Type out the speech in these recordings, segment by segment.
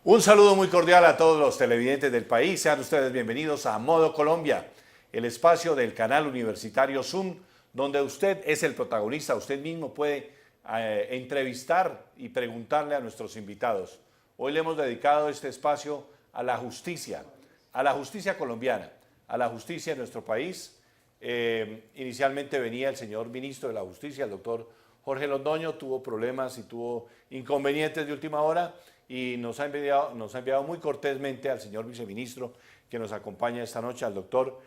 Un saludo muy cordial a todos los televidentes del país. Sean ustedes bienvenidos a Modo Colombia, el espacio del canal universitario Zoom, donde usted es el protagonista. Usted mismo puede entrevistar y preguntarle a nuestros invitados. Hoy le hemos dedicado este espacio a la justicia colombiana, a la justicia en nuestro país. Inicialmente venía el señor ministro de la Justicia, el doctor Jorge Londoño, tuvo problemas y tuvo inconvenientes de última hora y nos ha enviado muy cortésmente al señor viceministro que nos acompaña esta noche, al doctor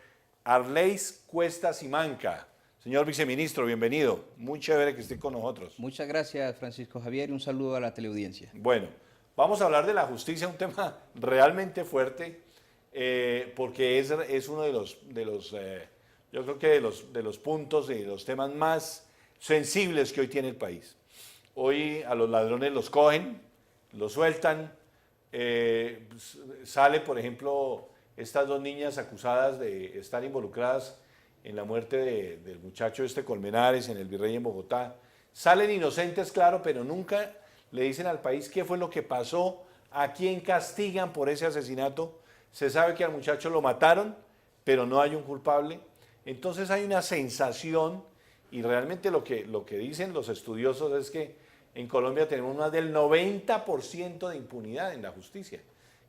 Arleis Cuesta Simanca. Señor viceministro, bienvenido. Muy chévere que esté con nosotros. Muchas gracias, Francisco Javier, y un saludo a la teleaudiencia. Bueno, vamos a hablar de la justicia, un tema realmente fuerte, porque es uno yo creo que de los puntos y de los temas más sensibles que hoy tiene el país. Hoy a los ladrones los cogen, los sueltan, sale, por ejemplo, estas dos niñas acusadas de estar involucradas en la muerte del muchacho Colmenares en el Virrey en Bogotá. Salen inocentes, claro, pero nunca le dicen al país qué fue lo que pasó, a quién castigan por ese asesinato. Se sabe que al muchacho lo mataron, pero no hay un culpable. Entonces hay una sensación, y realmente lo que dicen los estudiosos es que en Colombia tenemos más del 90% de impunidad en la justicia,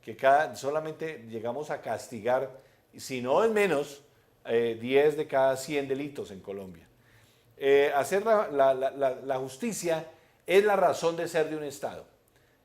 que solamente llegamos a castigar, si no es menos, 10 de cada 100 delitos en Colombia. Hacer la justicia es la razón de ser de un Estado.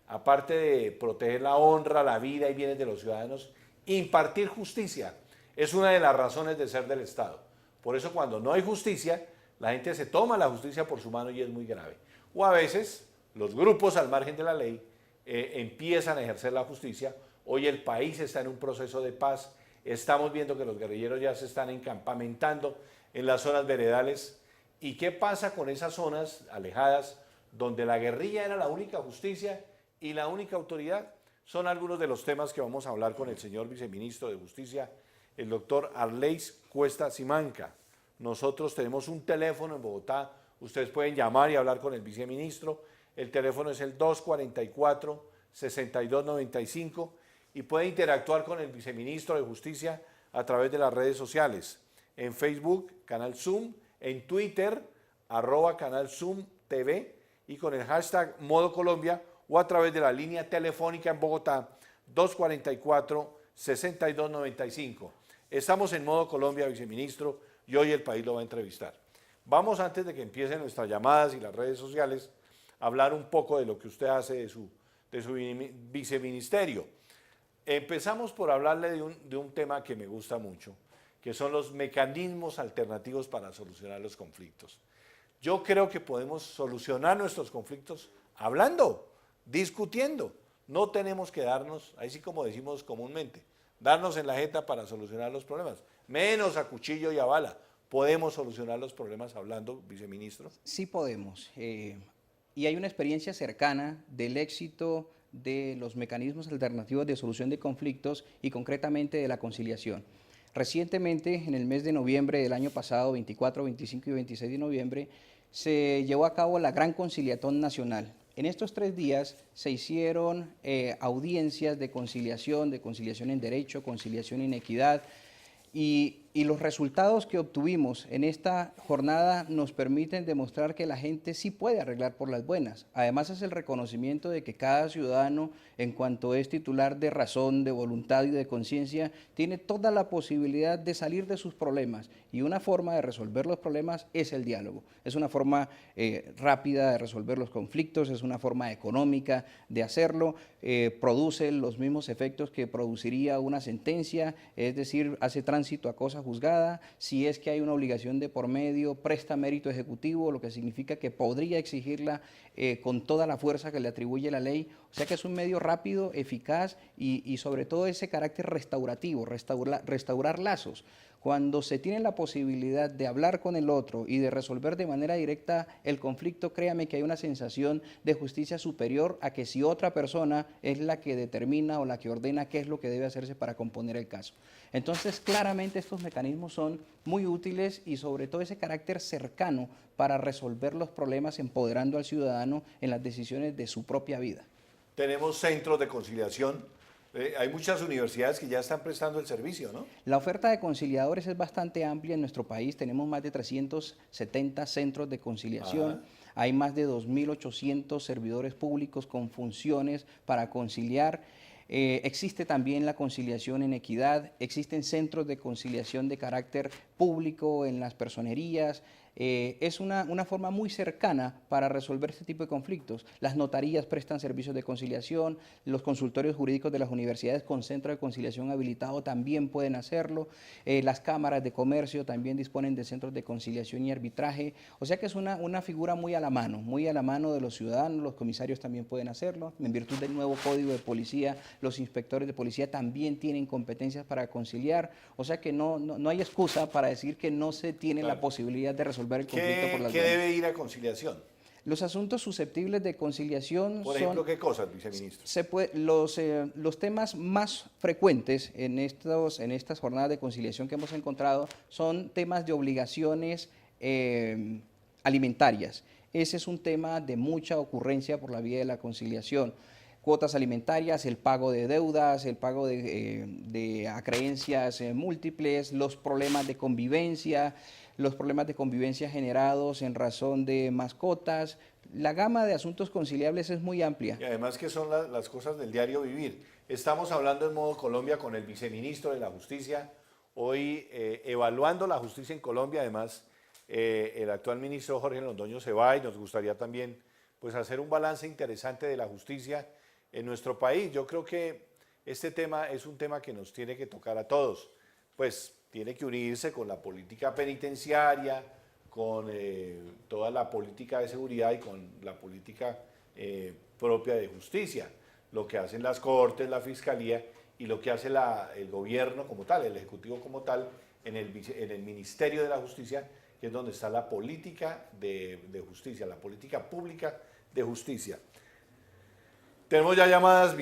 Aparte de proteger la honra, la vida y bienes de los ciudadanos, impartir justicia es una de las razones de ser del Estado. Por eso cuando no hay justicia, la gente se toma la justicia por su mano y es muy grave. O a veces los grupos al margen de la ley empiezan a ejercer la justicia. Hoy el país está en un proceso de paz. Estamos viendo que los guerrilleros ya se están encampamentando en las zonas veredales. ¿Y qué pasa con esas zonas alejadas donde la guerrilla era la única justicia y la única autoridad? Son algunos de los temas que vamos a hablar con el señor viceministro de Justicia, el doctor Arleis Cuesta Simanca. Nosotros tenemos un teléfono en Bogotá, ustedes pueden llamar y hablar con el viceministro. El teléfono es el 244-6295 y puede interactuar con el viceministro de Justicia a través de las redes sociales. En Facebook, Canal Zoom, en Twitter, @Canal Zoom TV y con el hashtag Modo Colombia o a través de la línea telefónica en Bogotá, 244-6295. Estamos en Modo Colombia, viceministro, y hoy el país lo va a entrevistar. Vamos, antes de que empiecen nuestras llamadas y las redes sociales, a hablar un poco de lo que usted hace de su viceministerio. Empezamos por hablarle de un tema que me gusta mucho, que son los mecanismos alternativos para solucionar los conflictos. Yo creo que podemos solucionar nuestros conflictos hablando, discutiendo. No tenemos que darnos, así como decimos comúnmente, darnos en la jeta para solucionar los problemas, menos a cuchillo y a bala. ¿Podemos solucionar los problemas hablando, viceministro? Sí podemos, y hay una experiencia cercana del éxito de los mecanismos alternativos de solución de conflictos y concretamente de la conciliación. Recientemente, en el mes de noviembre del año pasado, 24, 25 y 26 de noviembre, se llevó a cabo la Gran Conciliatón Nacional. En estos 3 días se hicieron audiencias de conciliación en derecho, conciliación en equidad, y los resultados que obtuvimos en esta jornada nos permiten demostrar que la gente sí puede arreglar por las buenas. Además es el reconocimiento de que cada ciudadano, en cuanto es titular de razón, de voluntad y de conciencia, tiene toda la posibilidad de salir de sus problemas. Y una forma de resolver los problemas es el diálogo. Es una forma rápida de resolver los conflictos, es una forma económica de hacerlo, produce los mismos efectos que produciría una sentencia, es decir, hace tránsito a cosa juzgada. Si es que hay una obligación de por medio, presta mérito ejecutivo, lo que significa que podría exigirla con toda la fuerza que le atribuye la ley. O sea que es un medio rápido, eficaz y sobre todo ese carácter restaurativo, restaurar lazos. Cuando se tiene la posibilidad de hablar con el otro y de resolver de manera directa el conflicto, créame que hay una sensación de justicia superior a que si otra persona es la que determina o la que ordena qué es lo que debe hacerse para componer el caso. Entonces, claramente estos mecanismos son muy útiles y sobre todo ese carácter cercano para resolver los problemas empoderando al ciudadano en las decisiones de su propia vida. tenemos centros de conciliación. Hay muchas universidades que ya están prestando el servicio, ¿no? La oferta de conciliadores es bastante amplia en nuestro país. Tenemos más de 370 centros de conciliación. Ajá. Hay más de 2.800 servidores públicos con funciones para conciliar. Existe también la conciliación en equidad. Existen centros de conciliación de carácter público en las personerías. Es una forma muy cercana para resolver este tipo de conflictos. Las notarías prestan servicios de conciliación, los consultorios jurídicos de las universidades con centro de conciliación habilitado también pueden hacerlo, las cámaras de comercio también disponen de centros de conciliación y arbitraje, o sea que es una figura muy a la mano de los ciudadanos. Los comisarios también pueden hacerlo. En virtud del nuevo código de policía, los inspectores de policía también tienen competencias para conciliar, o sea que no hay excusa para decir que no se tiene la posibilidad de resolver el conflicto por las ¿Qué buenas. debe ir a conciliación? Los asuntos susceptibles de conciliación Por son... ejemplo, ¿qué cosas, viceministro? Los temas más frecuentes en estas jornadas de conciliación que hemos encontrado son temas de obligaciones alimentarias. Ese es un tema de mucha ocurrencia por la vía de la conciliación. Cuotas alimentarias, el pago de deudas, el pago de acreencias múltiples, los problemas de convivencia generados en razón de mascotas. La gama de asuntos conciliables es muy amplia. Y además que son las cosas del diario vivir. Estamos hablando en Modo Colombia con el viceministro de la Justicia, hoy evaluando la justicia en Colombia. Además, el actual ministro Jorge Londoño se va y nos gustaría también pues, hacer un balance interesante de la justicia en nuestro país. Yo creo que este tema es un tema que nos tiene que tocar a todos, pues tiene que unirse con la política penitenciaria, con toda la política de seguridad y con la política propia de justicia, lo que hacen las cortes, la fiscalía y lo que hace el gobierno como tal, el ejecutivo como tal, en el Ministerio de la Justicia, que es donde está la política de justicia, la política pública de justicia. Tenemos ya llamadas,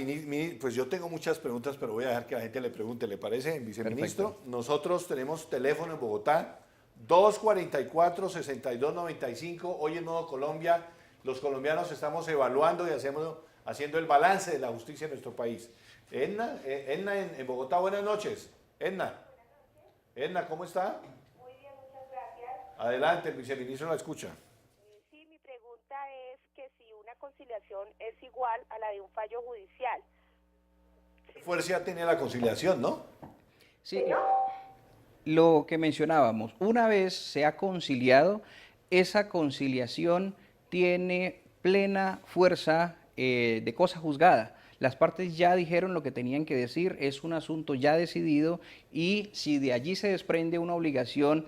pues yo tengo muchas preguntas, pero voy a dejar que la gente le pregunte, ¿le parece, viceministro? Perfecto. Nosotros tenemos teléfono en Bogotá, 244-6295, hoy en Modo Colombia, los colombianos estamos evaluando y haciendo el balance de la justicia en nuestro país. Edna en Bogotá, buenas noches. Edna, ¿cómo está? Muy bien, muchas gracias. Adelante, el viceministro la escucha. Sí, mi pregunta es que si una conciliación es igual a la de un fallo judicial. ¿Qué fuerza tiene la conciliación, no? Sí, lo que mencionábamos, una vez se ha conciliado, esa conciliación tiene plena fuerza de cosa juzgada. Las partes ya dijeron lo que tenían que decir, es un asunto ya decidido y si de allí se desprende una obligación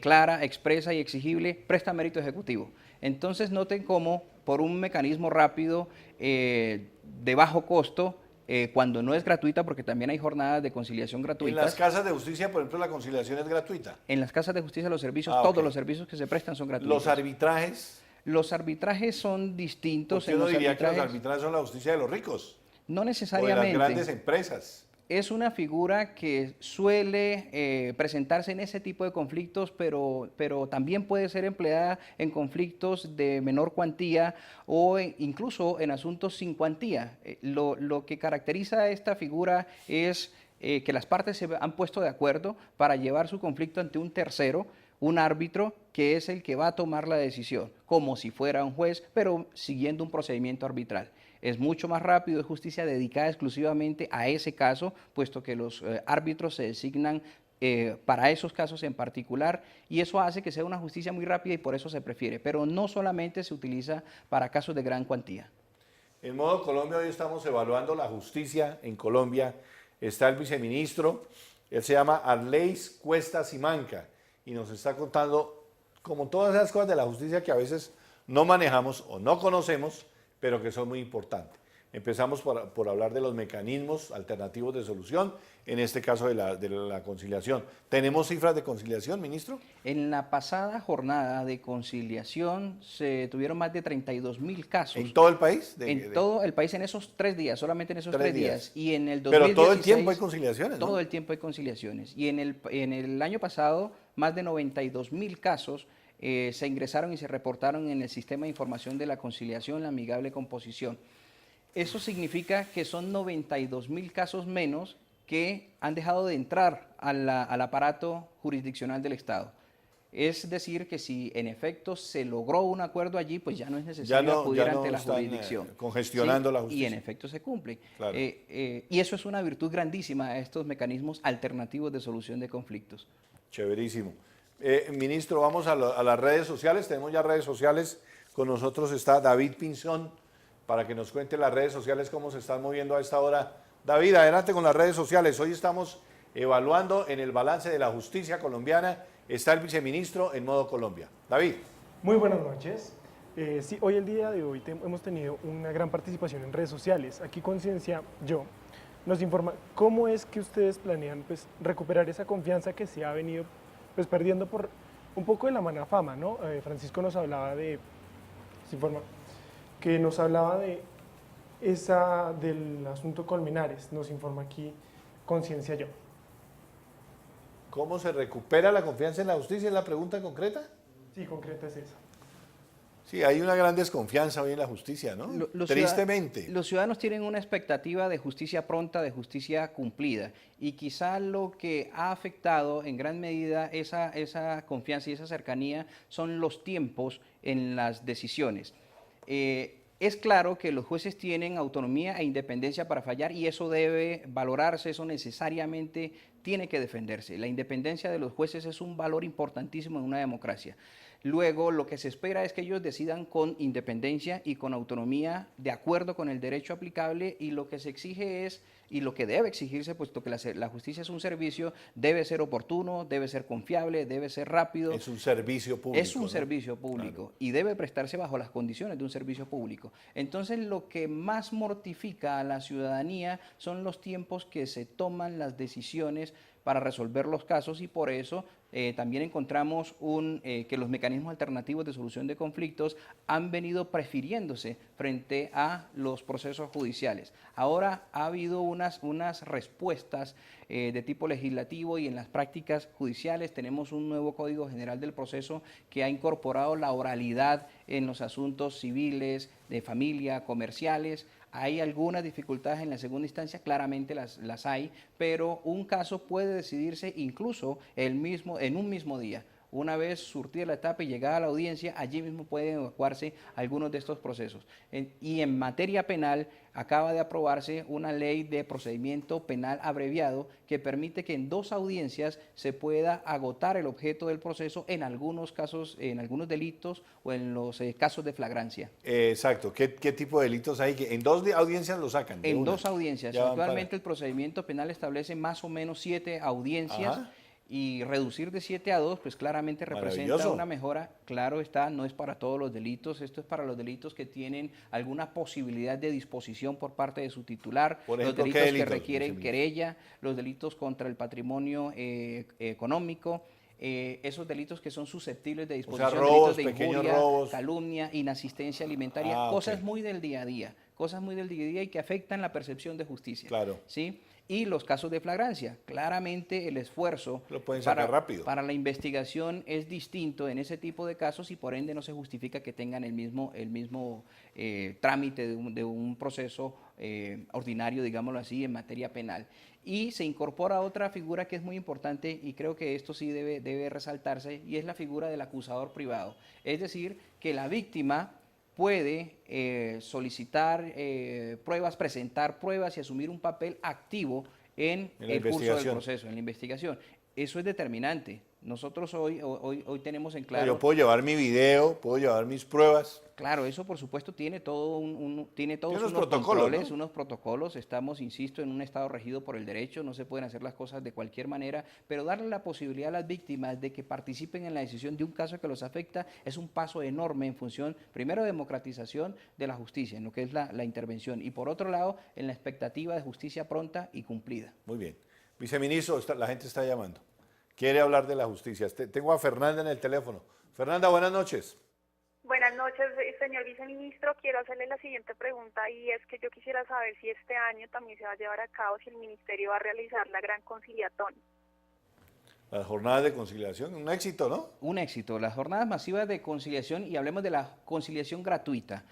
clara, expresa y exigible, presta mérito ejecutivo. Entonces noten cómo por un mecanismo rápido de bajo costo, cuando no es gratuita, porque también hay jornadas de conciliación gratuitas. En las casas de justicia, por ejemplo, la conciliación es gratuita. En las casas de justicia los servicios, todos los servicios que se prestan son gratuitos. Los arbitrajes. Los arbitrajes son distintos. Yo no diría que los arbitrajes son la justicia de los ricos. No O de necesariamente. las grandes empresas. Es una figura que suele presentarse en ese tipo de conflictos, pero también puede ser empleada en conflictos de menor cuantía o incluso en asuntos sin cuantía. Lo que caracteriza a esta figura es que las partes se han puesto de acuerdo para llevar su conflicto ante un tercero, un árbitro, que es el que va a tomar la decisión, como si fuera un juez, pero siguiendo un procedimiento arbitral. Es mucho más rápido, es justicia dedicada exclusivamente a ese caso, puesto que los árbitros se designan para esos casos en particular, y eso hace que sea una justicia muy rápida y por eso se prefiere, pero no solamente se utiliza para casos de gran cuantía. En Modo Colombia hoy estamos evaluando la justicia en Colombia. Está el viceministro, él se llama Arleis Cuesta Simanca y nos está contando como todas esas cosas de la justicia que a veces no manejamos o no conocemos, pero que son muy importantes. Empezamos por hablar de los mecanismos alternativos de solución, en este caso de la conciliación. ¿Tenemos cifras de conciliación, ministro? En la pasada jornada de conciliación se tuvieron más de 32.000 casos. ¿En todo el país? Todo el país en esos 3 días, solamente en esos 3 días. Y en el 2016, pero todo el tiempo hay conciliaciones, ¿no? Todo el tiempo hay conciliaciones. Y en el año pasado, más de 92.000 casos se ingresaron y se reportaron en el sistema de información de la conciliación, la amigable composición. Eso significa que son 92.000 casos menos que han dejado de entrar al aparato jurisdiccional del Estado. Es decir, que si en efecto se logró un acuerdo allí, pues ya no es necesario acudir ante la están, jurisdicción. congestionando ¿sí? la justicia. Y en efecto se cumple. Claro. Y eso es una virtud grandísima de estos mecanismos alternativos de solución de conflictos. Chéverísimo. Ministro, vamos a las redes sociales. Tenemos ya redes sociales. Con nosotros está David Pinzón para que nos cuente las redes sociales cómo se están moviendo a esta hora. David, adelante con las redes sociales. Hoy estamos evaluando en el balance de la justicia colombiana. Está el viceministro en modo Colombia. David. Muy buenas noches. Sí, hoy el día de hoy hemos tenido una gran participación en redes sociales. Aquí Conciencia Yo nos informa cómo es que ustedes planean pues, recuperar esa confianza que se ha venido pues, perdiendo por un poco de la mala fama, ¿no? Francisco nos hablaba de, se informa, que nos hablaba de del asunto Colmenares, nos informa aquí Conciencia Yo. ¿Cómo se recupera la confianza en la justicia? ¿Es la pregunta concreta? Sí, concreta es esa. Sí, hay una gran desconfianza hoy en la justicia, ¿no? Tristemente. Los ciudadanos tienen una expectativa de justicia pronta, de justicia cumplida. Y quizá lo que ha afectado en gran medida esa confianza y esa cercanía son los tiempos en las decisiones. Es claro que los jueces tienen autonomía e independencia para fallar y eso debe valorarse, eso necesariamente tiene que defenderse. La independencia de los jueces es un valor importantísimo en una democracia. Luego, lo que se espera es que ellos decidan con independencia y con autonomía, de acuerdo con el derecho aplicable, y lo que se exige es, y lo que debe exigirse, puesto que la justicia es un servicio, debe ser oportuno, debe ser confiable, debe ser rápido. Es un servicio público. Es un servicio público, claro, y debe prestarse bajo las condiciones de un servicio público. Entonces, lo que más mortifica a la ciudadanía son los tiempos que se toman las decisiones para resolver los casos y por eso también encontramos que los mecanismos alternativos de solución de conflictos han venido prefiriéndose frente a los procesos judiciales. Ahora ha habido unas respuestas de tipo legislativo y en las prácticas judiciales tenemos un nuevo Código General del Proceso que ha incorporado la oralidad en los asuntos civiles, de familia, comerciales. Hay algunas dificultades en la segunda instancia, claramente las hay, pero un caso puede decidirse incluso en un mismo día. Una vez surtida la etapa y llegada a la audiencia, allí mismo pueden evacuarse algunos de estos procesos. Y en materia penal, acaba de aprobarse una ley de procedimiento penal abreviado que permite que en 2 audiencias se pueda agotar el objeto del proceso en algunos casos, en algunos delitos o en los casos de flagrancia. Exacto. ¿Qué tipo de delitos hay? En 2 audiencias lo sacan. En 2 audiencias. Actualmente el procedimiento penal establece más o menos 7 audiencias. Ajá. Y reducir de 7 a 2, pues claramente representa una mejora. Claro está, no es para todos los delitos, esto es para los delitos que tienen alguna posibilidad de disposición por parte de su titular, por ejemplo, los delitos que requieren querella, los delitos contra el patrimonio económico, esos delitos que son susceptibles de disposición, o sea, robos, delitos de injuria, calumnia, inasistencia alimentaria, cosas muy del día a día, y que afectan la percepción de justicia. Claro. ¿Sí? Y los casos de flagrancia. Claramente el esfuerzo para la investigación es distinto en ese tipo de casos y por ende no se justifica que tengan el mismo trámite de un proceso ordinario, digámoslo así, en materia penal. Y se incorpora otra figura que es muy importante y creo que esto sí debe resaltarse y es la figura del acusador privado. Es decir, que la víctima puede solicitar pruebas, presentar pruebas y asumir un papel activo en el curso del proceso, en la investigación. Eso es determinante. Nosotros hoy tenemos en claro... Yo puedo llevar mi video, puedo llevar mis pruebas. Claro, eso por supuesto tiene todos unos protocolos, controles, ¿no? Unos protocolos. Estamos, insisto, en un estado regido por el derecho, no se pueden hacer las cosas de cualquier manera, pero darle la posibilidad a las víctimas de que participen en la decisión de un caso que los afecta es un paso enorme en función, primero, de democratización de la justicia, en lo que es la intervención, y por otro lado, en la expectativa de justicia pronta y cumplida. Muy bien. Viceministro, la gente está llamando. Quiere hablar de la justicia. Tengo a Fernanda en el teléfono. Fernanda, buenas noches. Buenas noches, señor viceministro. Quiero hacerle la siguiente pregunta y es que yo quisiera saber si este año también se va a llevar a cabo, si el ministerio va a realizar la Gran Conciliatón. Las jornadas de conciliación, un éxito, ¿no? Un éxito. Las jornadas masivas de conciliación, y hablemos de la conciliación gratuita.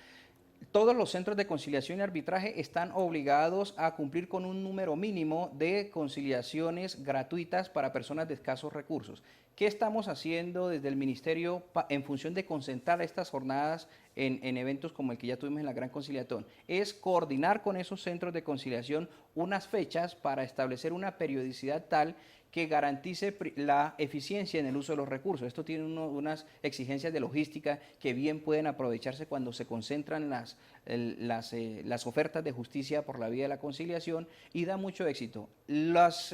Todos los centros de conciliación y arbitraje están obligados a cumplir con un número mínimo de conciliaciones gratuitas para personas de escasos recursos. ¿Qué estamos haciendo desde el Ministerio en función de concentrar estas jornadas en eventos como el que ya tuvimos en la Gran Conciliatón? Es coordinar con esos centros de conciliación unas fechas para establecer una periodicidad tal que garantice la eficiencia en el uso de los recursos. Esto tiene unas exigencias de logística que bien pueden aprovecharse cuando se concentran las ofertas de justicia por la vía de la conciliación y da mucho éxito. Las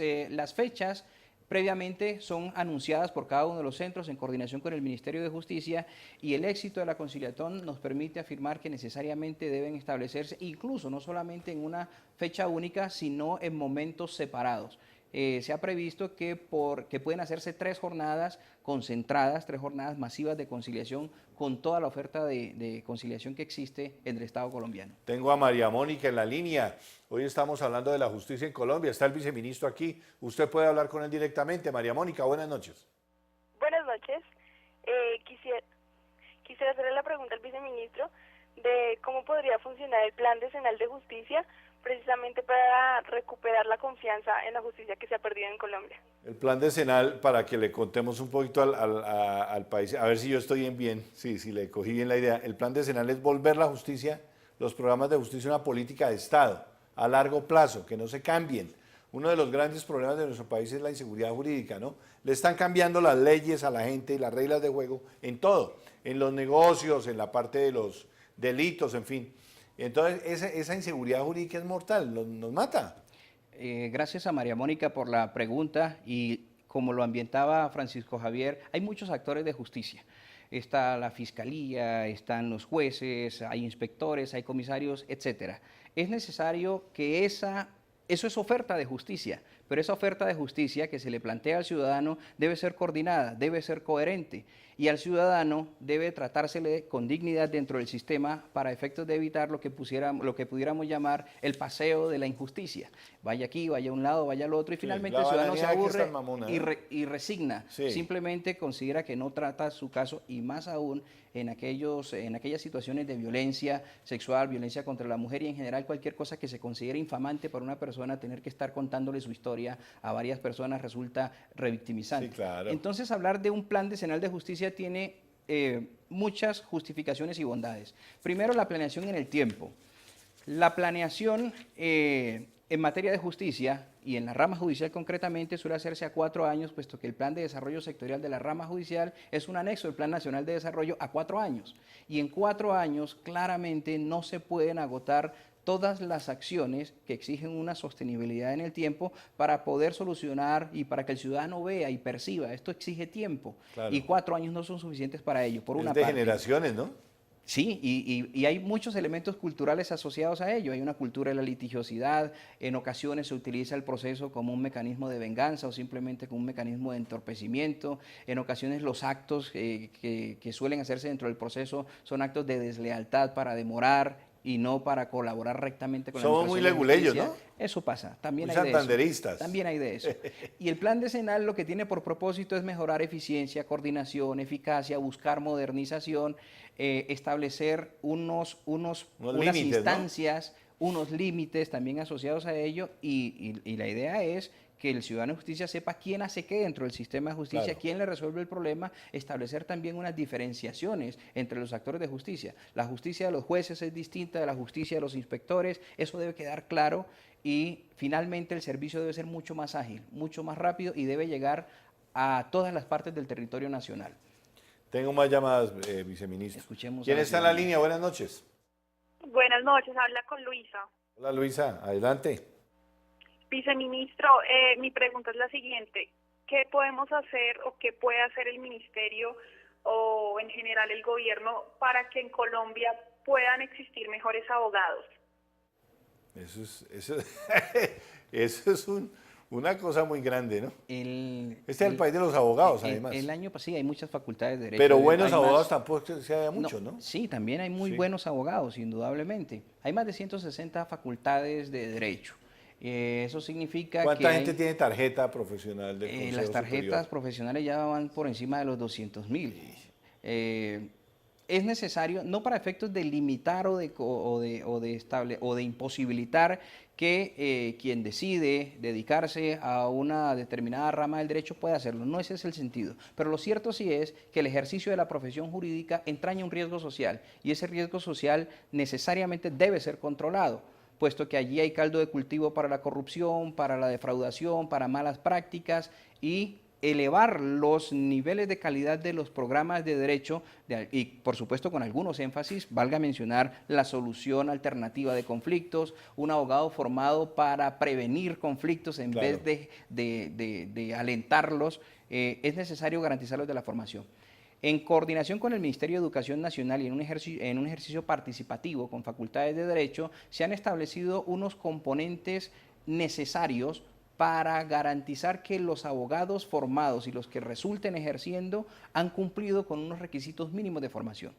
fechas previamente son anunciadas por cada uno de los centros en coordinación con el Ministerio de Justicia y el éxito de la conciliatón nos permite afirmar que necesariamente deben establecerse incluso no solamente en una fecha única, sino en momentos separados. Se ha previsto que pueden hacerse 3 jornadas concentradas, 3 jornadas masivas de conciliación con toda la oferta de conciliación que existe en el Estado colombiano. Tengo a María Mónica en la línea. Hoy estamos hablando de la justicia en Colombia. Está el viceministro aquí. Usted puede hablar con él directamente. María Mónica, buenas noches. Buenas noches. Quisiera hacerle la pregunta al viceministro de cómo podría funcionar el Plan Decenal de Justicia precisamente para recuperar la confianza en la justicia que se ha perdido en Colombia. El plan decenal, para que le contemos un poquito al país, a ver si yo estoy bien, si le cogí bien la idea. El plan decenal es volver la justicia, los programas de justicia, una política de Estado a largo plazo, que no se cambien. Uno de los grandes problemas de nuestro país es la inseguridad jurídica, ¿no? Le están cambiando las leyes a la gente y las reglas de juego en todo, en los negocios, en la parte de los delitos, en fin. Entonces, esa inseguridad jurídica es mortal, nos mata. Gracias a María Mónica por la pregunta y como lo ambientaba Francisco Javier, hay muchos actores de justicia. Está la fiscalía, están los jueces, hay inspectores, hay comisarios, etcétera. Es necesario que eso es oferta de justicia, pero esa oferta de justicia que se le plantea al ciudadano debe ser coordinada, debe ser coherente y al ciudadano debe tratársele con dignidad dentro del sistema para efectos de evitar lo que pudiéramos llamar el paseo de la injusticia. Vaya aquí, vaya a un lado, vaya al otro y finalmente el ciudadano se aburre y resigna. Sí. Simplemente considera que no trata su caso y más aún en aquellas situaciones de violencia sexual, violencia contra la mujer y en general cualquier cosa que se considere infamante para una persona, tener que estar contándole su historia a varias personas resulta revictimizante. Sí, claro. Entonces hablar de un plan decenal de justicia tiene muchas justificaciones y bondades. Primero, la planeación en el tiempo. La planeación en materia de justicia y en la rama judicial concretamente suele hacerse a 4 años, puesto que el plan de desarrollo sectorial de la rama judicial es un anexo del Plan Nacional de Desarrollo a 4 años. Y en 4 años claramente no se pueden agotar todas las acciones que exigen una sostenibilidad en el tiempo para poder solucionar y para que el ciudadano vea y perciba. Esto exige tiempo. Claro. Y 4 años no son suficientes para ello, por una parte. Es de generaciones, ¿no? Sí, y hay muchos elementos culturales asociados a ello. Hay una cultura de la litigiosidad, en ocasiones se utiliza el proceso como un mecanismo de venganza o simplemente como un mecanismo de entorpecimiento. En ocasiones los actos que suelen hacerse dentro del proceso son actos de deslealtad para demorar y no para colaborar rectamente con la administración. Somos muy leguleyos, ¿no? Eso pasa, también muy hay de santanderistas. eso. También hay de eso. Y el plan decenal lo que tiene por propósito es mejorar eficiencia, coordinación, eficacia, buscar modernización, establecer unas límites, instancias, ¿no? Unos límites también asociados a ello y la idea es que el ciudadano de justicia sepa quién hace qué dentro del sistema de justicia, claro, quién le resuelve el problema, establecer también unas diferenciaciones entre los actores de justicia. La justicia de los jueces es distinta de la justicia de los inspectores, eso debe quedar claro y finalmente el servicio debe ser mucho más ágil, mucho más rápido y debe llegar a todas las partes del territorio nacional. Tengo más llamadas, viceministro. Escuchemos. ¿Quién está en la línea? Buenas noches. Buenas noches, habla con Luisa. Hola Luisa, adelante. Viceministro, mi pregunta es la siguiente. ¿Qué podemos hacer o qué puede hacer el ministerio o en general el gobierno para que en Colombia puedan existir mejores abogados? Eso es una cosa muy grande, ¿no? Este es el país de los abogados, además. El año pasado sí, hay muchas facultades de derecho. Pero buenos abogados tampoco se haya mucho, ¿no? Sí, también hay muy buenos abogados, indudablemente. Hay más de 160 facultades de derecho. Eso significa ¿Cuánta gente tiene tarjeta profesional de Consejo las tarjetas Superior? Profesionales ya van por encima de los 200.000. es necesario, no para efectos de limitar o de imposibilitar que quien decide dedicarse a una determinada rama del derecho pueda hacerlo, no ese es el sentido. Pero lo cierto sí es que el ejercicio de la profesión jurídica entraña un riesgo social y ese riesgo social necesariamente debe ser controlado, puesto que allí hay caldo de cultivo para la corrupción, para la defraudación, para malas prácticas y elevar los niveles de calidad de los programas de derecho y por supuesto con algunos énfasis, valga mencionar la solución alternativa de conflictos, un abogado formado para prevenir conflictos en vez de alentarlos, es necesario garantizarlos de la formación. En coordinación con el Ministerio de Educación Nacional y en un ejercicio participativo con facultades de derecho, se han establecido unos componentes necesarios para garantizar que los abogados formados y los que resulten ejerciendo han cumplido con unos requisitos mínimos de formación.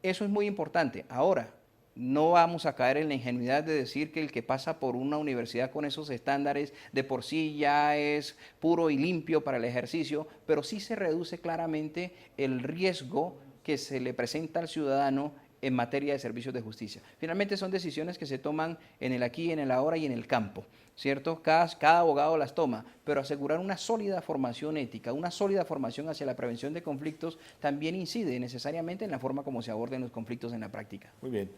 Eso es muy importante. Ahora, no vamos a caer en la ingenuidad de decir que el que pasa por una universidad con esos estándares de por sí ya es puro y limpio para el ejercicio, pero sí se reduce claramente el riesgo que se le presenta al ciudadano en materia de servicios de justicia. Finalmente son decisiones que se toman en el aquí, en el ahora y en el campo, ¿cierto? Cada abogado las toma, pero asegurar una sólida formación ética, una sólida formación hacia la prevención de conflictos también incide necesariamente en la forma como se aborden los conflictos en la práctica. Muy bien.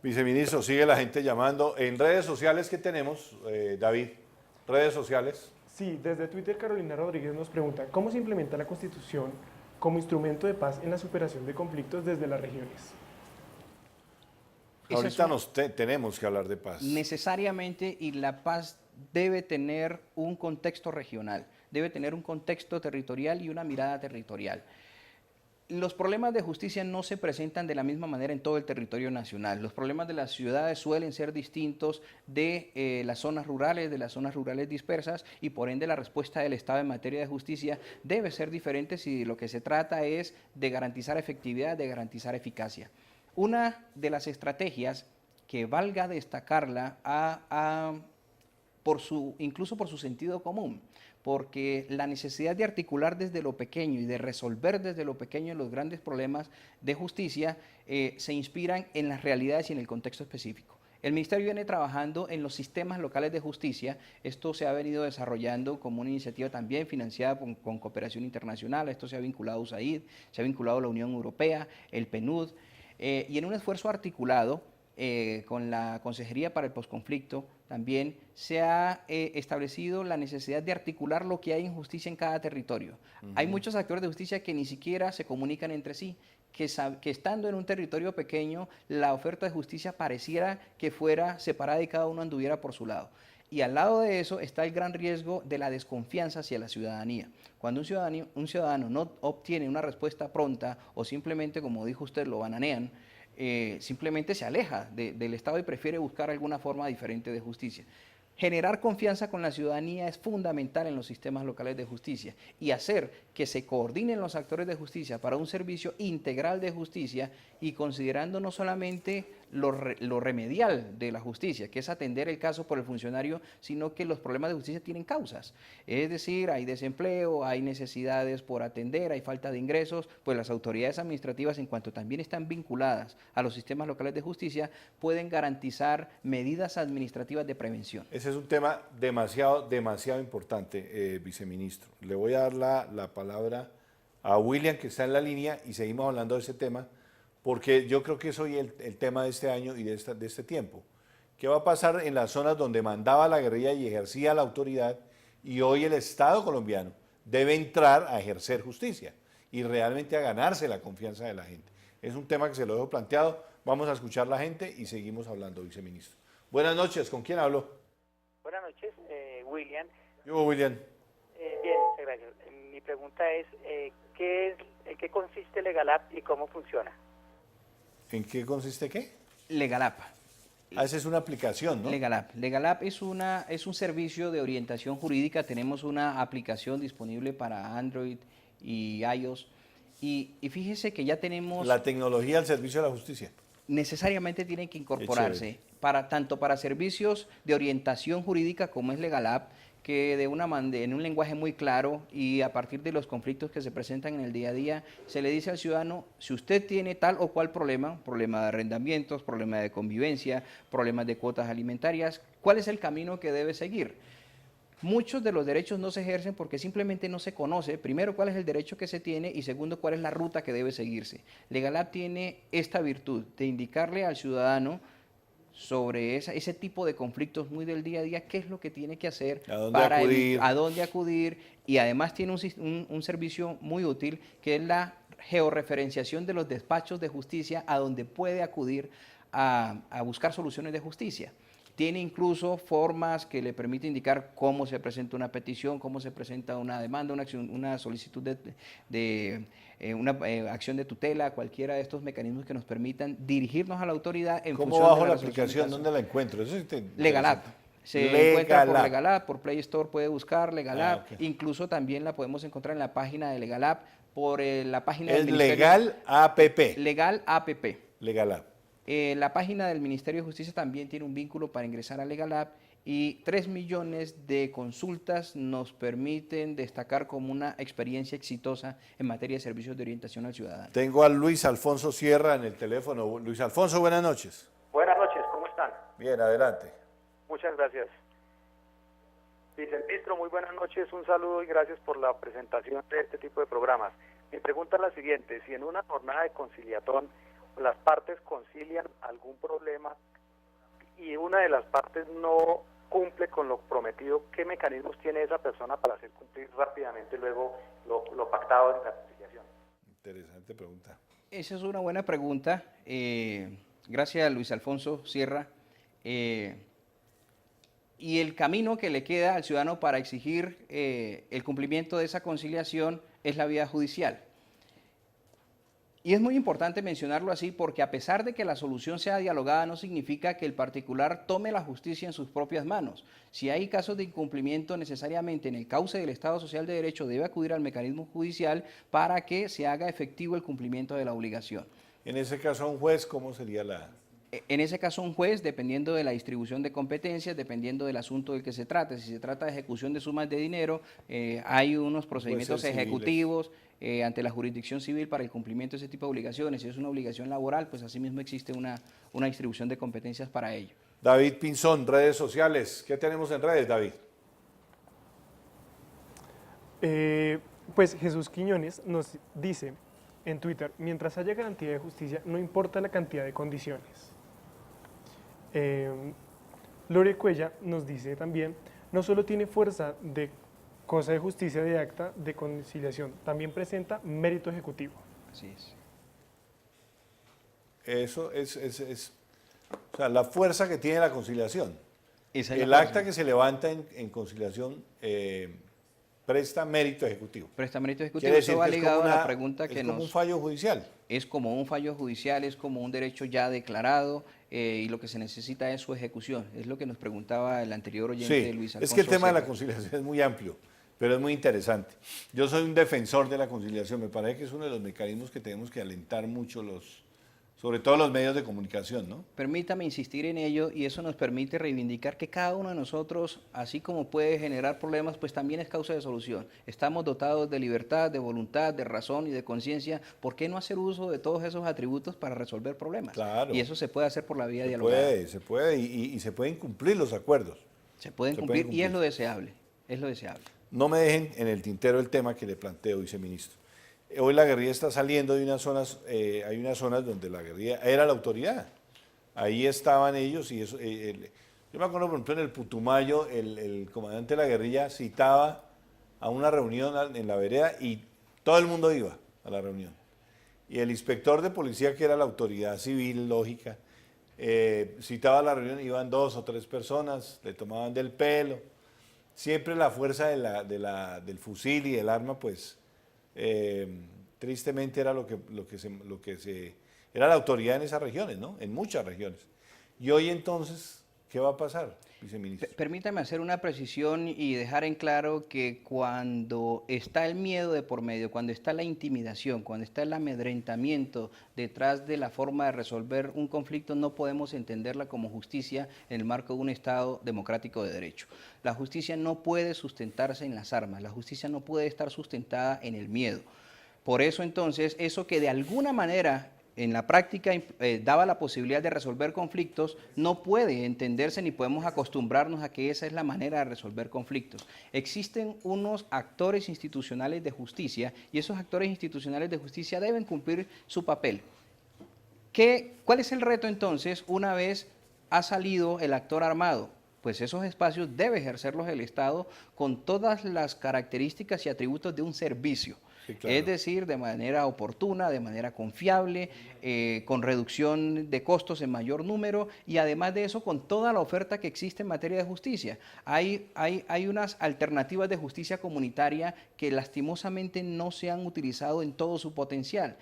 Viceministro, sigue la gente llamando. En redes sociales, ¿qué tenemos, David? ¿Redes sociales? Sí, desde Twitter Carolina Rodríguez nos pregunta, ¿cómo se implementa la Constitución como instrumento de paz en la superación de conflictos desde las regiones? Ahorita tenemos que hablar de paz. Necesariamente, y la paz debe tener un contexto regional, debe tener un contexto territorial y una mirada territorial. Los problemas de justicia no se presentan de la misma manera en todo el territorio nacional. Los problemas de las ciudades suelen ser distintos de las zonas rurales, dispersas, y por ende la respuesta del Estado en materia de justicia debe ser diferente si lo que se trata es de garantizar efectividad, de garantizar eficacia. Una de las estrategias que valga destacarla incluso por su sentido común, porque la necesidad de articular desde lo pequeño y de resolver desde lo pequeño los grandes problemas de justicia se inspiran en las realidades y en el contexto específico. El Ministerio viene trabajando en los sistemas locales de justicia. Esto se ha venido desarrollando como una iniciativa también financiada con cooperación internacional. Esto se ha vinculado a USAID, se ha vinculado a la Unión Europea, el PNUD, y en un esfuerzo articulado con la Consejería para el Posconflicto también se ha establecido la necesidad de articular lo que hay en justicia en cada territorio. Hay muchos actores de justicia que ni siquiera se comunican entre sí, que estando en un territorio pequeño, la oferta de justicia pareciera que fuera separada y cada uno anduviera por su lado. Y al lado de eso está el gran riesgo de la desconfianza hacia la ciudadanía. Cuando un ciudadano no obtiene una respuesta pronta o simplemente, como dijo usted, lo bananean, simplemente se aleja del Estado y prefiere buscar alguna forma diferente de justicia. Generar confianza con la ciudadanía es fundamental en los sistemas locales de justicia y hacer que se coordinen los actores de justicia para un servicio integral de justicia y considerando no solamente lo remedial de la justicia, que es atender el caso por el funcionario, sino que los problemas de justicia tienen causas. Es decir, hay desempleo, hay necesidades por atender, hay falta de ingresos, pues las autoridades administrativas, en cuanto también están vinculadas a los sistemas locales de justicia, pueden garantizar medidas administrativas de prevención. Ese es un tema demasiado importante, viceministro. Le voy a dar la palabra a William, que está en la línea, y seguimos hablando de ese tema, porque yo creo que es hoy el tema de este año y de este tiempo. ¿Qué va a pasar en las zonas donde mandaba la guerrilla y ejercía la autoridad y hoy el Estado colombiano debe entrar a ejercer justicia y realmente a ganarse la confianza de la gente? Es un tema que se lo dejo planteado. Vamos a escuchar a la gente y seguimos hablando, viceministro. Buenas noches, ¿con quién hablo? Buenas noches, William. Yo, William. Bien, muchas gracias. Mi pregunta es, ¿en qué consiste Legalap y cómo funciona? ¿En qué consiste qué? Legalap. Esa es una aplicación, ¿no? Legalap es un servicio de orientación jurídica. Tenemos una aplicación disponible para Android y iOS. Y fíjese que ya tenemos... La tecnología al servicio de la justicia. Necesariamente tiene que incorporarse tanto para servicios de orientación jurídica como es Legalap, que en un lenguaje muy claro y a partir de los conflictos que se presentan en el día a día, se le dice al ciudadano, si usted tiene tal o cual problema de arrendamientos, problema de convivencia, problemas de cuotas alimentarias, ¿cuál es el camino que debe seguir? Muchos de los derechos no se ejercen porque simplemente no se conoce, primero, cuál es el derecho que se tiene y segundo, cuál es la ruta que debe seguirse. Legalab tiene esta virtud de indicarle al ciudadano sobre ese tipo de conflictos muy del día a día, qué es lo que tiene que hacer, a dónde acudir, y además tiene un servicio muy útil que es la georreferenciación de los despachos de justicia a donde puede acudir a buscar soluciones de justicia. Tiene incluso formas que le permiten indicar cómo se presenta una petición, cómo se presenta una demanda, una solicitud de una acción de tutela, cualquiera de estos mecanismos que nos permitan dirigirnos a la autoridad en ¿Cómo función bajo de la resolución del aplicación? caso. ¿Dónde la encuentro? Eso Legalab. Se encuentra por Legalab, por Play Store puede buscar Legalab. Okay. Incluso también la podemos encontrar en la página de Legalab, por la página del Ministerio. Legal App. Legal App. Legalab. La página del Ministerio de Justicia también tiene un vínculo para ingresar a Legalab y 3 millones de consultas nos permiten destacar como una experiencia exitosa en materia de servicios de orientación al ciudadano. Tengo a Luis Alfonso Sierra en el teléfono. Luis Alfonso, buenas noches. Buenas noches, ¿cómo están? Bien, adelante. Muchas gracias. Viceministro, muy buenas noches, un saludo y gracias por la presentación de este tipo de programas. Mi pregunta es la siguiente, si en una jornada de conciliatón las partes concilian algún problema y una de las partes no cumple con lo prometido, ¿qué mecanismos tiene esa persona para hacer cumplir rápidamente luego lo pactado en la conciliación? Interesante pregunta. Esa es una buena pregunta. Gracias a Luis Alfonso Sierra. Y el camino que le queda al ciudadano para exigir el cumplimiento de esa conciliación es la vía judicial. Y es muy importante mencionarlo así porque a pesar de que la solución sea dialogada, no significa que el particular tome la justicia en sus propias manos. Si hay casos de incumplimiento, necesariamente en el cauce del Estado Social de Derecho debe acudir al mecanismo judicial para que se haga efectivo el cumplimiento de la obligación. En ese caso, un juez, ¿cómo sería la...? En ese caso, un juez, dependiendo de la distribución de competencias, dependiendo del asunto del que se trate, si se trata de ejecución de sumas de dinero, hay unos procedimientos ejecutivos ante la jurisdicción civil para el cumplimiento de ese tipo de obligaciones. Si es una obligación laboral, pues asimismo existe una distribución de competencias para ello. David Pinzón, redes sociales. ¿Qué tenemos en redes, David? Pues Jesús Quiñones nos dice en Twitter, mientras haya garantía de justicia, no importa la cantidad de condiciones. Lore Cuella nos dice también, no solo tiene fuerza de cosa de justicia de acta de conciliación, también presenta mérito ejecutivo. Así es. Eso es o sea, la fuerza que tiene la conciliación. El acta que se levanta en conciliación presta mérito ejecutivo. Presta mérito ejecutivo, eso va ligado a la pregunta que es como un fallo judicial. Es como un fallo judicial, es como un derecho ya declarado y lo que se necesita es su ejecución. Es lo que nos preguntaba el anterior oyente, Luis Alfonso. Es que el tema de la conciliación es muy amplio, pero es muy interesante. Yo soy un defensor de la conciliación, me parece que es uno de los mecanismos que tenemos que alentar mucho sobre todo los medios de comunicación, ¿no? Permítame insistir en ello y eso nos permite reivindicar que cada uno de nosotros, así como puede generar problemas, pues también es causa de solución. Estamos dotados de libertad, de voluntad, de razón y de conciencia. ¿Por qué no hacer uso de todos esos atributos para resolver problemas? Claro. Y eso se puede hacer por la vía dialogada. Se puede y se pueden cumplir los acuerdos. Se pueden cumplir y es lo deseable, es lo deseable. No me dejen en el tintero el tema que le planteo, viceministro. Hoy la guerrilla está saliendo de unas zonas, hay unas zonas donde la guerrilla era la autoridad. Ahí estaban ellos y eso. Yo me acuerdo, por ejemplo, en el Putumayo, el comandante de la guerrilla citaba a una reunión en la vereda y todo el mundo iba a la reunión. Y el inspector de policía, que era la autoridad civil, lógica, citaba a la reunión, iban 2 o 3 personas, le tomaban del pelo. Siempre la fuerza del fusil y del arma, pues... tristemente era era la autoridad en esas regiones, ¿no? En muchas regiones. Y hoy entonces, ¿Qué va a pasar, viceministro? Permítame hacer una precisión y dejar en claro que cuando está el miedo de por medio, cuando está la intimidación, cuando está el amedrentamiento detrás de la forma de resolver un conflicto, no podemos entenderla como justicia en el marco de un Estado democrático de derecho. La justicia no puede sustentarse en las armas, la justicia no puede estar sustentada en el miedo. Por eso entonces, eso que de alguna manera en la práctica daba la posibilidad de resolver conflictos, no puede entenderse ni podemos acostumbrarnos a que esa es la manera de resolver conflictos. Existen unos actores institucionales de justicia y esos actores institucionales de justicia deben cumplir su papel. ¿Cuál es el reto entonces una vez ha salido el actor armado? Pues esos espacios debe ejercerlos el Estado con todas las características y atributos de un servicio. Sí, claro. Es decir, de manera oportuna, de manera confiable, con reducción de costos en mayor número y además de eso con toda la oferta que existe en materia de justicia. Hay unas alternativas de justicia comunitaria que lastimosamente no se han utilizado en todo su potencial.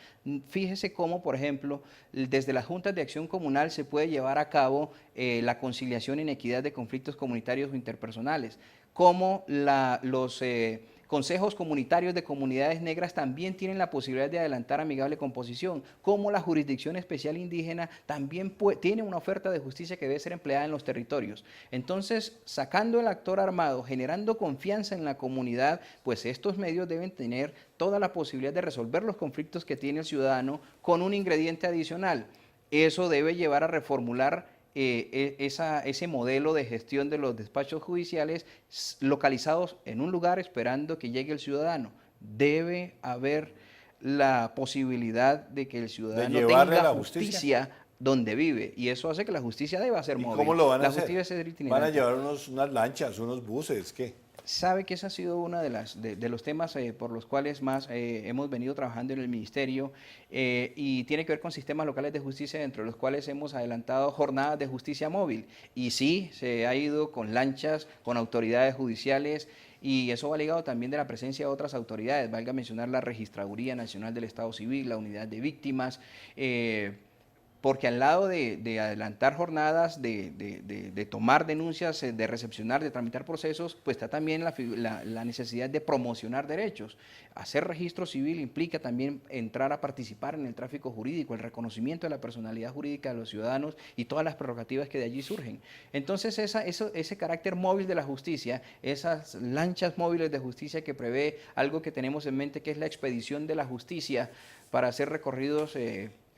Fíjese cómo, por ejemplo, desde las juntas de acción comunal se puede llevar a cabo la conciliación en equidad de conflictos comunitarios o interpersonales, cómo los consejos comunitarios de comunidades negras también tienen la posibilidad de adelantar amigable composición, como la Jurisdicción Especial Indígena también tiene una oferta de justicia que debe ser empleada en los territorios. Entonces, sacando el actor armado, generando confianza en la comunidad, pues estos medios deben tener toda la posibilidad de resolver los conflictos que tiene el ciudadano con un ingrediente adicional. Eso debe llevar a reformular ese modelo de gestión de los despachos judiciales localizados en un lugar esperando que llegue el ciudadano. Debe haber la posibilidad de que el ciudadano tenga la justicia donde vive y eso hace que la justicia deba ser móvil. ¿Cómo lo van a hacer? Justicia debe ser itinerante. ¿Van a llevar unas lanchas, unos buses? ¿Qué? Sabe que ese ha sido uno de los temas por los cuales más hemos venido trabajando en el Ministerio y tiene que ver con sistemas locales de justicia, dentro de los cuales hemos adelantado jornadas de justicia móvil. Y sí, se ha ido con lanchas, con autoridades judiciales, y eso va ligado también de la presencia de otras autoridades, valga mencionar la Registraduría Nacional del Estado Civil, la Unidad de Víctimas, porque al lado de adelantar jornadas, de tomar denuncias, de recepcionar, de tramitar procesos, pues está también la necesidad de promocionar derechos. Hacer registro civil implica también entrar a participar en el tráfico jurídico, el reconocimiento de la personalidad jurídica de los ciudadanos y todas las prerrogativas que de allí surgen. Entonces ese carácter móvil de la justicia, esas lanchas móviles de justicia que prevé algo que tenemos en mente, que es la expedición de la justicia para hacer recorridos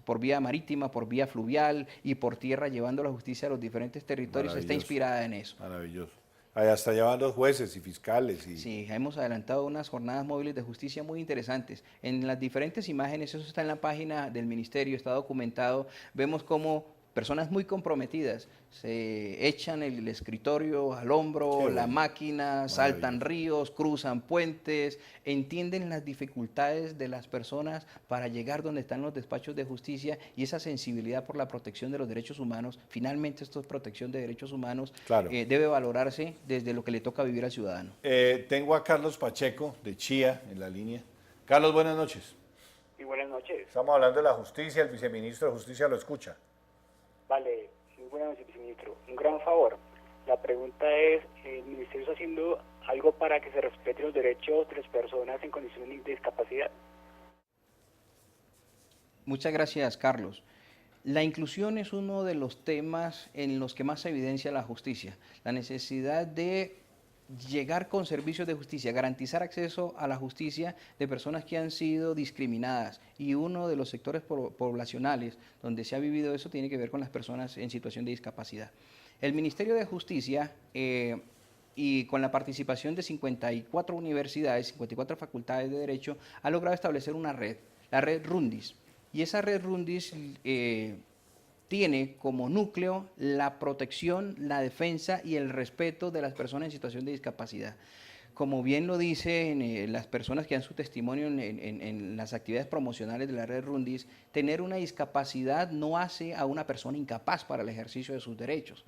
por vía marítima, por vía fluvial y por tierra, llevando la justicia a los diferentes territorios, está inspirada en eso. Maravilloso. Ahí hasta llevan los jueces y fiscales. Sí, hemos adelantado unas jornadas móviles de justicia muy interesantes. En las diferentes imágenes, eso está en la página del Ministerio, está documentado, vemos cómo personas muy comprometidas se echan el escritorio al hombro, la máquina, saltan ríos, cruzan puentes, entienden las dificultades de las personas para llegar donde están los despachos de justicia y esa sensibilidad por la protección de los derechos humanos. Finalmente, esto es protección de derechos humanos, debe valorarse desde lo que le toca vivir al ciudadano. Tengo a Carlos Pacheco de Chía en la línea. Carlos, buenas noches. Y buenas noches. Estamos hablando de la justicia, el viceministro de Justicia lo escucha. Vale, muy buenas noches, viceministro. Un gran favor. La pregunta es, ¿el Ministerio está haciendo algo para que se respeten los derechos de las personas en condiciones de discapacidad? Muchas gracias, Carlos. La inclusión es uno de los temas en los que más se evidencia la justicia. La necesidad de llegar con servicios de justicia, garantizar acceso a la justicia de personas que han sido discriminadas. Y uno de los sectores poblacionales donde se ha vivido eso tiene que ver con las personas en situación de discapacidad. El Ministerio de Justicia, y con la participación de 54 universidades, 54 facultades de Derecho, ha logrado establecer una red, la red Rundis. Y esa red Rundis tiene como núcleo la protección, la defensa y el respeto de las personas en situación de discapacidad. Como bien lo dicen las personas que dan su testimonio en las actividades promocionales de la red Rundis, tener una discapacidad no hace a una persona incapaz para el ejercicio de sus derechos.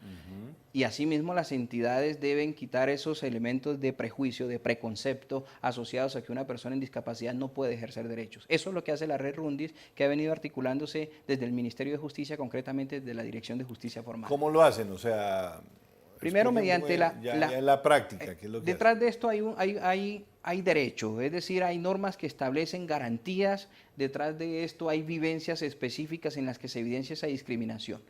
Y asimismo las entidades deben quitar esos elementos de prejuicio, de preconcepto asociados a que una persona en discapacidad no puede ejercer derechos. Eso es lo que hace la red Rundis, que ha venido articulándose desde el Ministerio de Justicia, concretamente desde la Dirección de Justicia Formal. ¿Cómo lo hacen? O sea, primero mediante ya en la práctica, ¿qué es lo que detrás hacen? de esto hay derecho, es decir, hay normas que establecen garantías, detrás de esto hay vivencias específicas en las que se evidencia esa discriminación.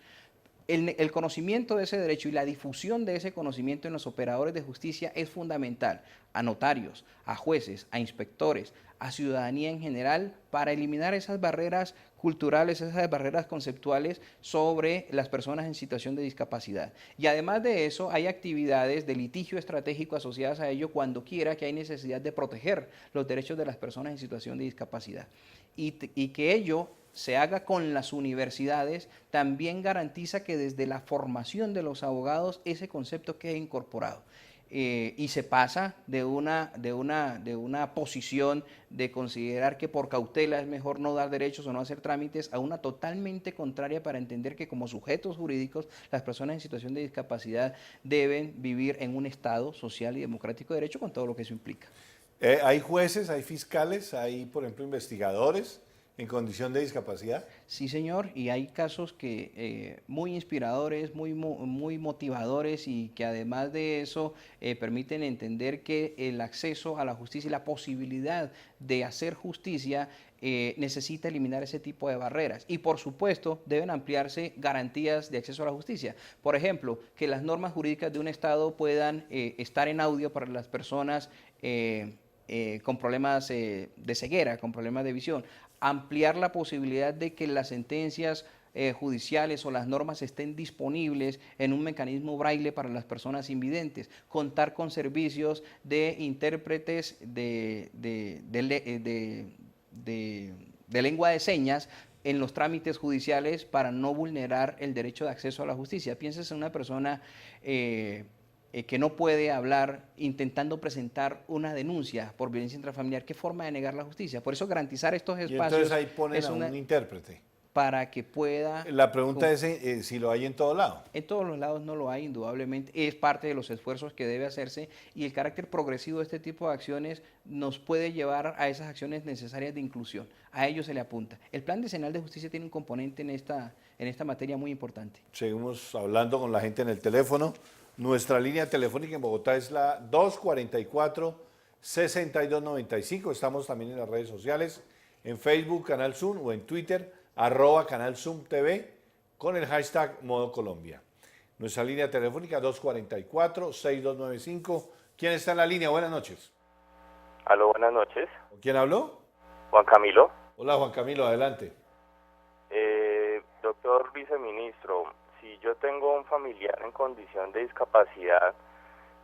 El conocimiento de ese derecho y la difusión de ese conocimiento en los operadores de justicia es fundamental, a notarios, a jueces, a inspectores, a ciudadanía en general, para eliminar esas barreras culturales, esas barreras conceptuales sobre las personas en situación de discapacidad. Y además de eso, hay actividades de litigio estratégico asociadas a ello cuando quiera que hay necesidad de proteger los derechos de las personas en situación de discapacidad. Y que ello se haga con las universidades, también garantiza que desde la formación de los abogados ese concepto quede incorporado. Y se pasa de una posición de considerar que por cautela es mejor no dar derechos o no hacer trámites a una totalmente contraria para entender que como sujetos jurídicos las personas en situación de discapacidad deben vivir en un Estado social y democrático de derecho con todo lo que eso implica. ¿Hay jueces, hay fiscales, hay, por ejemplo, investigadores en condición de discapacidad? Sí, señor, y hay casos que muy inspiradores, muy motivadores y que además de eso permiten entender que el acceso a la justicia y la posibilidad de hacer justicia necesita eliminar ese tipo de barreras. Y por supuesto deben ampliarse garantías de acceso a la justicia. Por ejemplo, que las normas jurídicas de un Estado puedan estar en audio para las personas con problemas de ceguera, con problemas de visión. Ampliar la posibilidad de que las sentencias judiciales o las normas estén disponibles en un mecanismo braille para las personas invidentes, contar con servicios de intérpretes de lengua de señas en los trámites judiciales para no vulnerar el derecho de acceso a la justicia. Pienses en una persona que no puede hablar intentando presentar una denuncia por violencia intrafamiliar. ¿Qué forma de negar la justicia? Por eso garantizar estos espacios. Y entonces ahí ponen a un intérprete. Para que pueda... La pregunta es si lo hay en todo lado. En todos los lados no lo hay, indudablemente. Es parte de los esfuerzos que debe hacerse y el carácter progresivo de este tipo de acciones nos puede llevar a esas acciones necesarias de inclusión. A ello se le apunta. El Plan Decenal de Justicia tiene un componente en esta materia muy importante. Seguimos hablando con la gente en el teléfono. Nuestra línea telefónica en Bogotá es la 244-6295. Estamos también en las redes sociales, en Facebook, Canal Zoom, o en Twitter, @Canal Zoom TV, con el hashtag Modo Colombia. Nuestra línea telefónica 244-6295. ¿Quién está en la línea? Buenas noches. Aló, buenas noches. ¿Con quién habló? Juan Camilo. Hola, Juan Camilo, adelante. Doctor viceministro, si yo tengo un familiar en condición de discapacidad,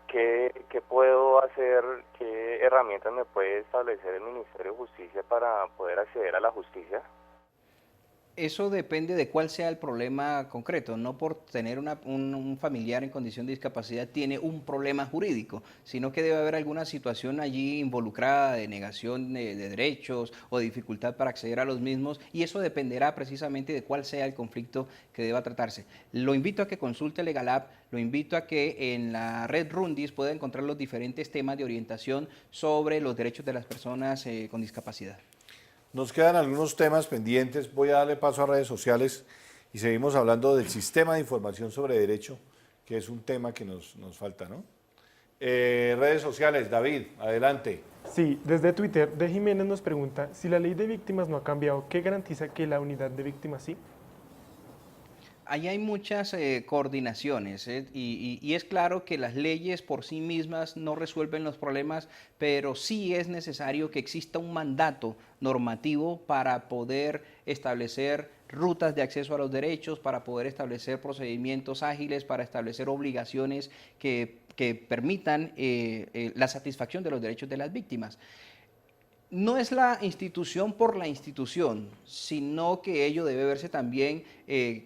¿qué puedo hacer? ¿Qué herramientas me puede establecer el Ministerio de Justicia para poder acceder a la justicia? Eso depende de cuál sea el problema concreto. No por tener un familiar en condición de discapacidad tiene un problema jurídico, sino que debe haber alguna situación allí involucrada de negación de derechos o de dificultad para acceder a los mismos, y eso dependerá precisamente de cuál sea el conflicto que deba tratarse. Lo invito a que consulte Legalab, lo invito a que en la red Rundis pueda encontrar los diferentes temas de orientación sobre los derechos de las personas con discapacidad. Nos quedan algunos temas pendientes. Voy a darle paso a redes sociales y seguimos hablando del sistema de información sobre derecho, que es un tema que nos falta, ¿no? Redes sociales, David, adelante. Sí, desde Twitter, De Jiménez nos pregunta, si la ley de víctimas no ha cambiado, ¿qué garantiza que la unidad de víctimas sí? Ahí hay muchas coordinaciones y es claro que las leyes por sí mismas no resuelven los problemas, pero sí es necesario que exista un mandato normativo para poder establecer rutas de acceso a los derechos, para poder establecer procedimientos ágiles, para establecer obligaciones que permitan la satisfacción de los derechos de las víctimas. No es la institución por la institución, sino que ello debe verse también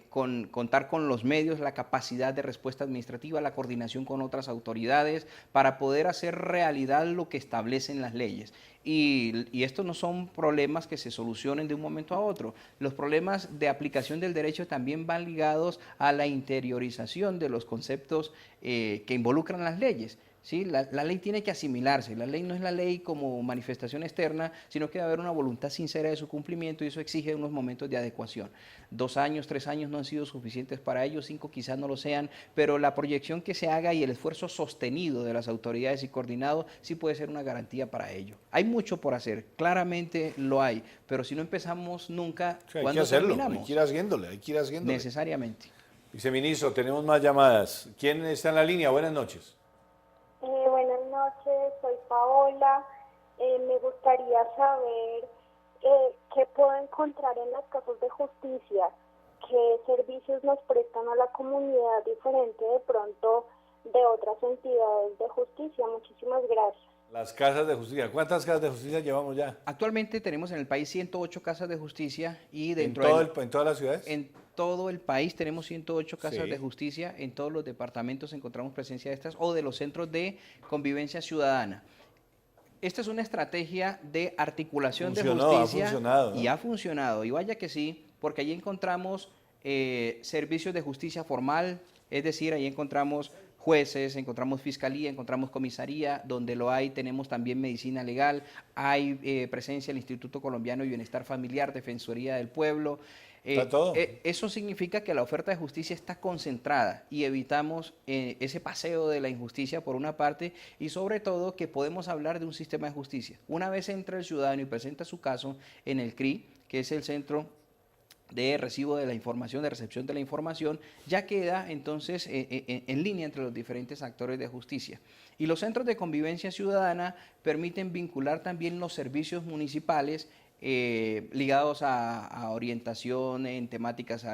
contar con los medios, la capacidad de respuesta administrativa, la coordinación con otras autoridades para poder hacer realidad lo que establecen las leyes. Y estos no son problemas que se solucionen de un momento a otro. Los problemas de aplicación del derecho también van ligados a la interiorización de los conceptos que involucran las leyes. ¿Sí? La ley tiene que asimilarse, la ley no es la ley como manifestación externa, sino que debe haber una voluntad sincera de su cumplimiento y eso exige unos momentos de adecuación. 2 años, 3 años no han sido suficientes para ello, 5 quizás no lo sean, pero la proyección que se haga y el esfuerzo sostenido de las autoridades y coordinado sí puede ser una garantía para ello. Hay mucho por hacer, claramente lo hay, pero si no empezamos nunca, O sea, hay que ¿cuándo hacerlo, terminamos? hay que ir haciéndole, hay que ir haciéndole. Necesariamente. Viceministro, tenemos más llamadas. ¿Quién está en la línea? Buenas noches. Buenas noches, soy Paola. Me gustaría saber qué puedo encontrar en las casas de justicia, qué servicios nos prestan a la comunidad diferente de pronto de otras entidades de justicia. Muchísimas gracias. Las casas de justicia. ¿Cuántas casas de justicia llevamos ya? Actualmente tenemos en el país 108 casas de justicia y ¿En, dentro ¿En todas las ciudades? En todo el país tenemos 108 casas Sí. de justicia, en todos los departamentos encontramos presencia de estas o de los centros de convivencia ciudadana. Esta es una estrategia de articulación de justicia ha funcionado, ¿no? y ha funcionado, y vaya que sí, porque allí encontramos servicios de justicia formal, es decir, ahí encontramos jueces, encontramos fiscalía, encontramos comisaría, donde lo hay tenemos también medicina legal, hay presencia del Instituto Colombiano de Bienestar Familiar, Defensoría del Pueblo. Está todo. Eso significa que la oferta de justicia está concentrada y evitamos ese paseo de la injusticia por una parte y sobre todo que podemos hablar de un sistema de justicia. Una vez entra el ciudadano y presenta su caso en el CRI, que es el Centro de Recibo de la Información, de Recepción de la Información, ya queda entonces en línea entre los diferentes actores de justicia. Y los centros de convivencia ciudadana permiten vincular también los servicios municipales ligados a orientación en temáticas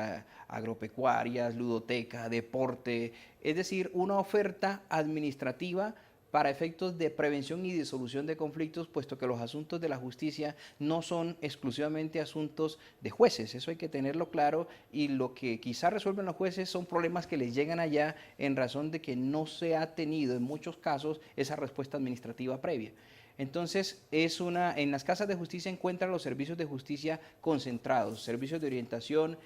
agropecuarias, ludoteca, deporte, es decir, una oferta administrativa para efectos de prevención y de solución de conflictos, puesto que los asuntos de la justicia no son exclusivamente asuntos de jueces, eso hay que tenerlo claro, y lo que quizá resuelven los jueces son problemas que les llegan allá en razón de que no se ha tenido en muchos casos esa respuesta administrativa previa. Entonces, en las casas de justicia encuentran los servicios de justicia concentrados, servicios de orientación,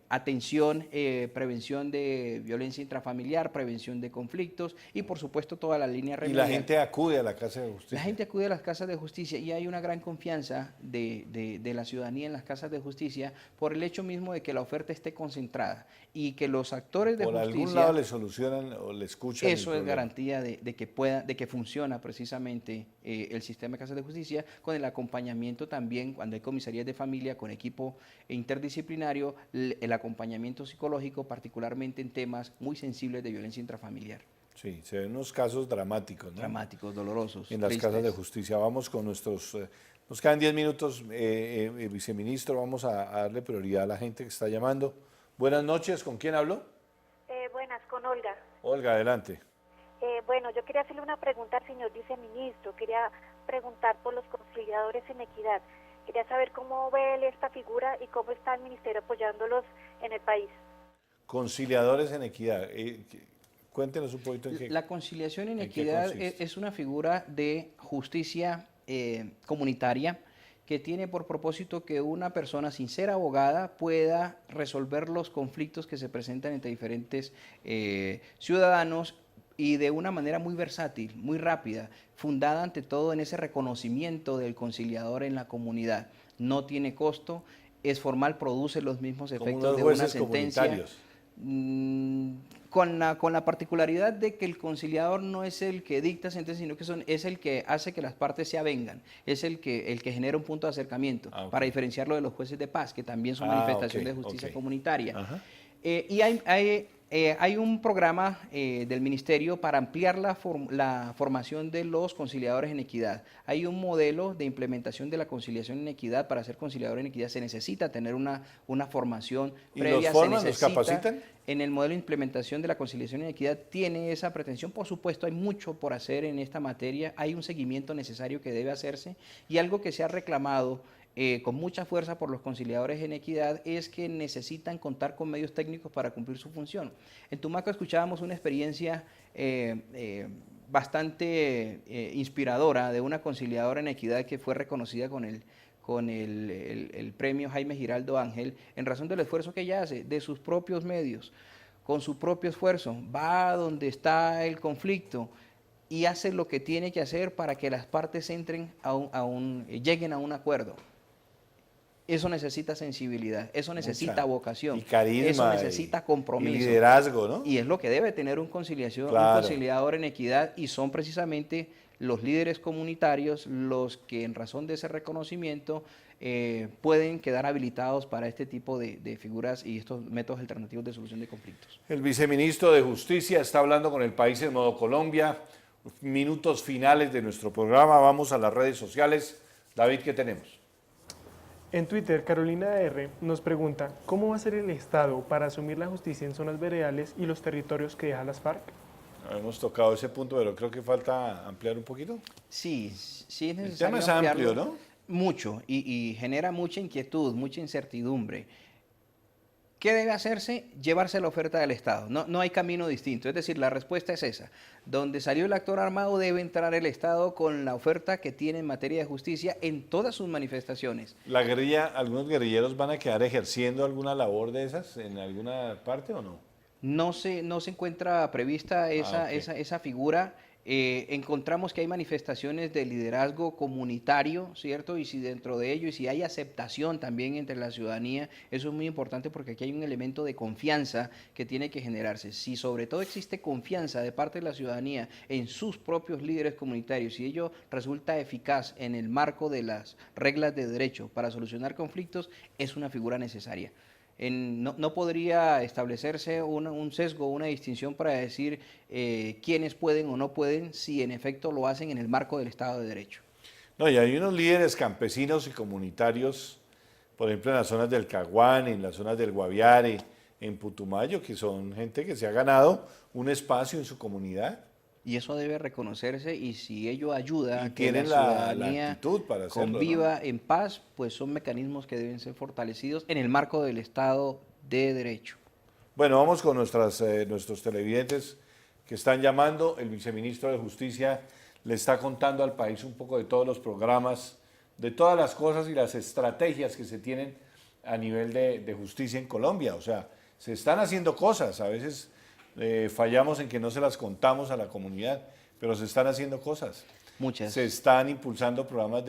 atención, prevención de violencia intrafamiliar, prevención de conflictos y, por supuesto, toda la línea remedial. Y la gente acude a la casa de justicia. La gente acude a las casas de justicia y hay una gran confianza de la ciudadanía en las casas de justicia por el hecho mismo de que la oferta esté concentrada y que los actores de Por justicia... algún lado le solucionan o le escuchan. Eso es garantía de que funciona precisamente el sistema de casas de justicia, con el acompañamiento también, cuando hay comisarías de familia, con equipo interdisciplinario, el acompañamiento psicológico, particularmente en temas muy sensibles de violencia intrafamiliar. Sí, se ven unos casos dramáticos, ¿no? Dramáticos, dolorosos. En las tristes. casas de justicia. Vamos con nuestros... nos quedan 10 minutos, viceministro, vamos a darle prioridad a la gente que está llamando. Buenas noches, ¿con quién hablo? Buenas, con Olga. Olga, adelante. Bueno, yo quería hacerle una pregunta al señor viceministro. Quería preguntar por los conciliadores en equidad. Quería saber cómo ve él esta figura y cómo está el ministerio apoyándolos en el país. Conciliadores en equidad. Cuéntenos un poquito. La conciliación en equidad es una figura de justicia comunitaria que tiene por propósito que una persona sin ser abogada pueda resolver los conflictos que se presentan entre diferentes ciudadanos y de una manera muy versátil, muy rápida, fundada ante todo en ese reconocimiento del conciliador en la comunidad. No tiene costo, es formal, produce los mismos efectos de una sentencia. Con la particularidad de que el conciliador no es el que dicta sentencia, sino que es el que hace que las partes se avengan, es el que genera un punto de acercamiento, para diferenciarlo de los jueces de paz, que también son manifestación de justicia comunitaria. Y Hay un programa del Ministerio para ampliar la formación de los conciliadores en equidad. Hay un modelo de implementación de la conciliación en equidad. Para ser conciliador en equidad se necesita tener una formación previa. ¿Y los forman, los capacitan? En el modelo de implementación de la conciliación en equidad tiene esa pretensión. Por supuesto, hay mucho por hacer en esta materia. Hay un seguimiento necesario que debe hacerse y algo que se ha reclamado con mucha fuerza por los conciliadores en equidad es que necesitan contar con medios técnicos para cumplir su función. En Tumaco escuchábamos una experiencia bastante inspiradora de una conciliadora en equidad que fue reconocida con el premio Jaime Giraldo Ángel en razón del esfuerzo que ella hace de sus propios medios, con su propio esfuerzo, va donde está el conflicto y hace lo que tiene que hacer para que las partes entren lleguen a un acuerdo. Eso necesita sensibilidad, eso necesita vocación, y carisma, eso necesita compromiso. Y liderazgo, ¿no? Y es lo que debe tener un conciliador en equidad, y son precisamente los líderes comunitarios los que en razón de ese reconocimiento pueden quedar habilitados para este tipo de figuras y estos métodos alternativos de solución de conflictos. El viceministro de Justicia está hablando con El País en Modo Colombia. Minutos finales de nuestro programa, vamos a las redes sociales. David, ¿qué tenemos? En Twitter, Carolina R. nos pregunta, ¿cómo va a ser el Estado para asumir la justicia en zonas veredales y los territorios que deja las FARC? Hemos tocado ese punto, pero creo que falta ampliar un poquito. Sí, sí es necesario. El tema es amplio, ¿no? Mucho, y genera mucha inquietud, mucha incertidumbre. ¿Qué debe hacerse? Llevarse la oferta del Estado. No hay camino distinto. Es decir, la respuesta es esa. Donde salió el actor armado debe entrar el Estado con la oferta que tiene en materia de justicia en todas sus manifestaciones. ¿La guerrilla, algunos guerrilleros van a quedar ejerciendo alguna labor de esas en alguna parte o no? No se encuentra prevista esa figura. Encontramos que hay manifestaciones de liderazgo comunitario, ¿cierto? Y si dentro de ello, y si hay aceptación también entre la ciudadanía, eso es muy importante porque aquí hay un elemento de confianza que tiene que generarse. Si sobre todo existe confianza de parte de la ciudadanía en sus propios líderes comunitarios y ello resulta eficaz en el marco de las reglas de derecho para solucionar conflictos, es una figura necesaria. No podría establecerse un sesgo, una distinción para decir quiénes pueden o no pueden si en efecto lo hacen en el marco del Estado de Derecho. No, y hay unos líderes campesinos y comunitarios, por ejemplo en las zonas del Caguán, en las zonas del Guaviare, en Putumayo, que son gente que se ha ganado un espacio en su comunidad. Y eso debe reconocerse, y si ello ayuda a que tienen la ciudadanía para hacerlo, conviva, ¿no?, en paz, pues son mecanismos que deben ser fortalecidos en el marco del Estado de Derecho. Bueno, vamos con nuestros televidentes que están llamando. El viceministro de Justicia le está contando al país un poco de todos los programas, de todas las cosas y las estrategias que se tienen a nivel de justicia en Colombia. O sea, se están haciendo cosas, a veces fallamos en que no se las contamos a la comunidad, pero se están haciendo cosas. Muchas. Se están impulsando programas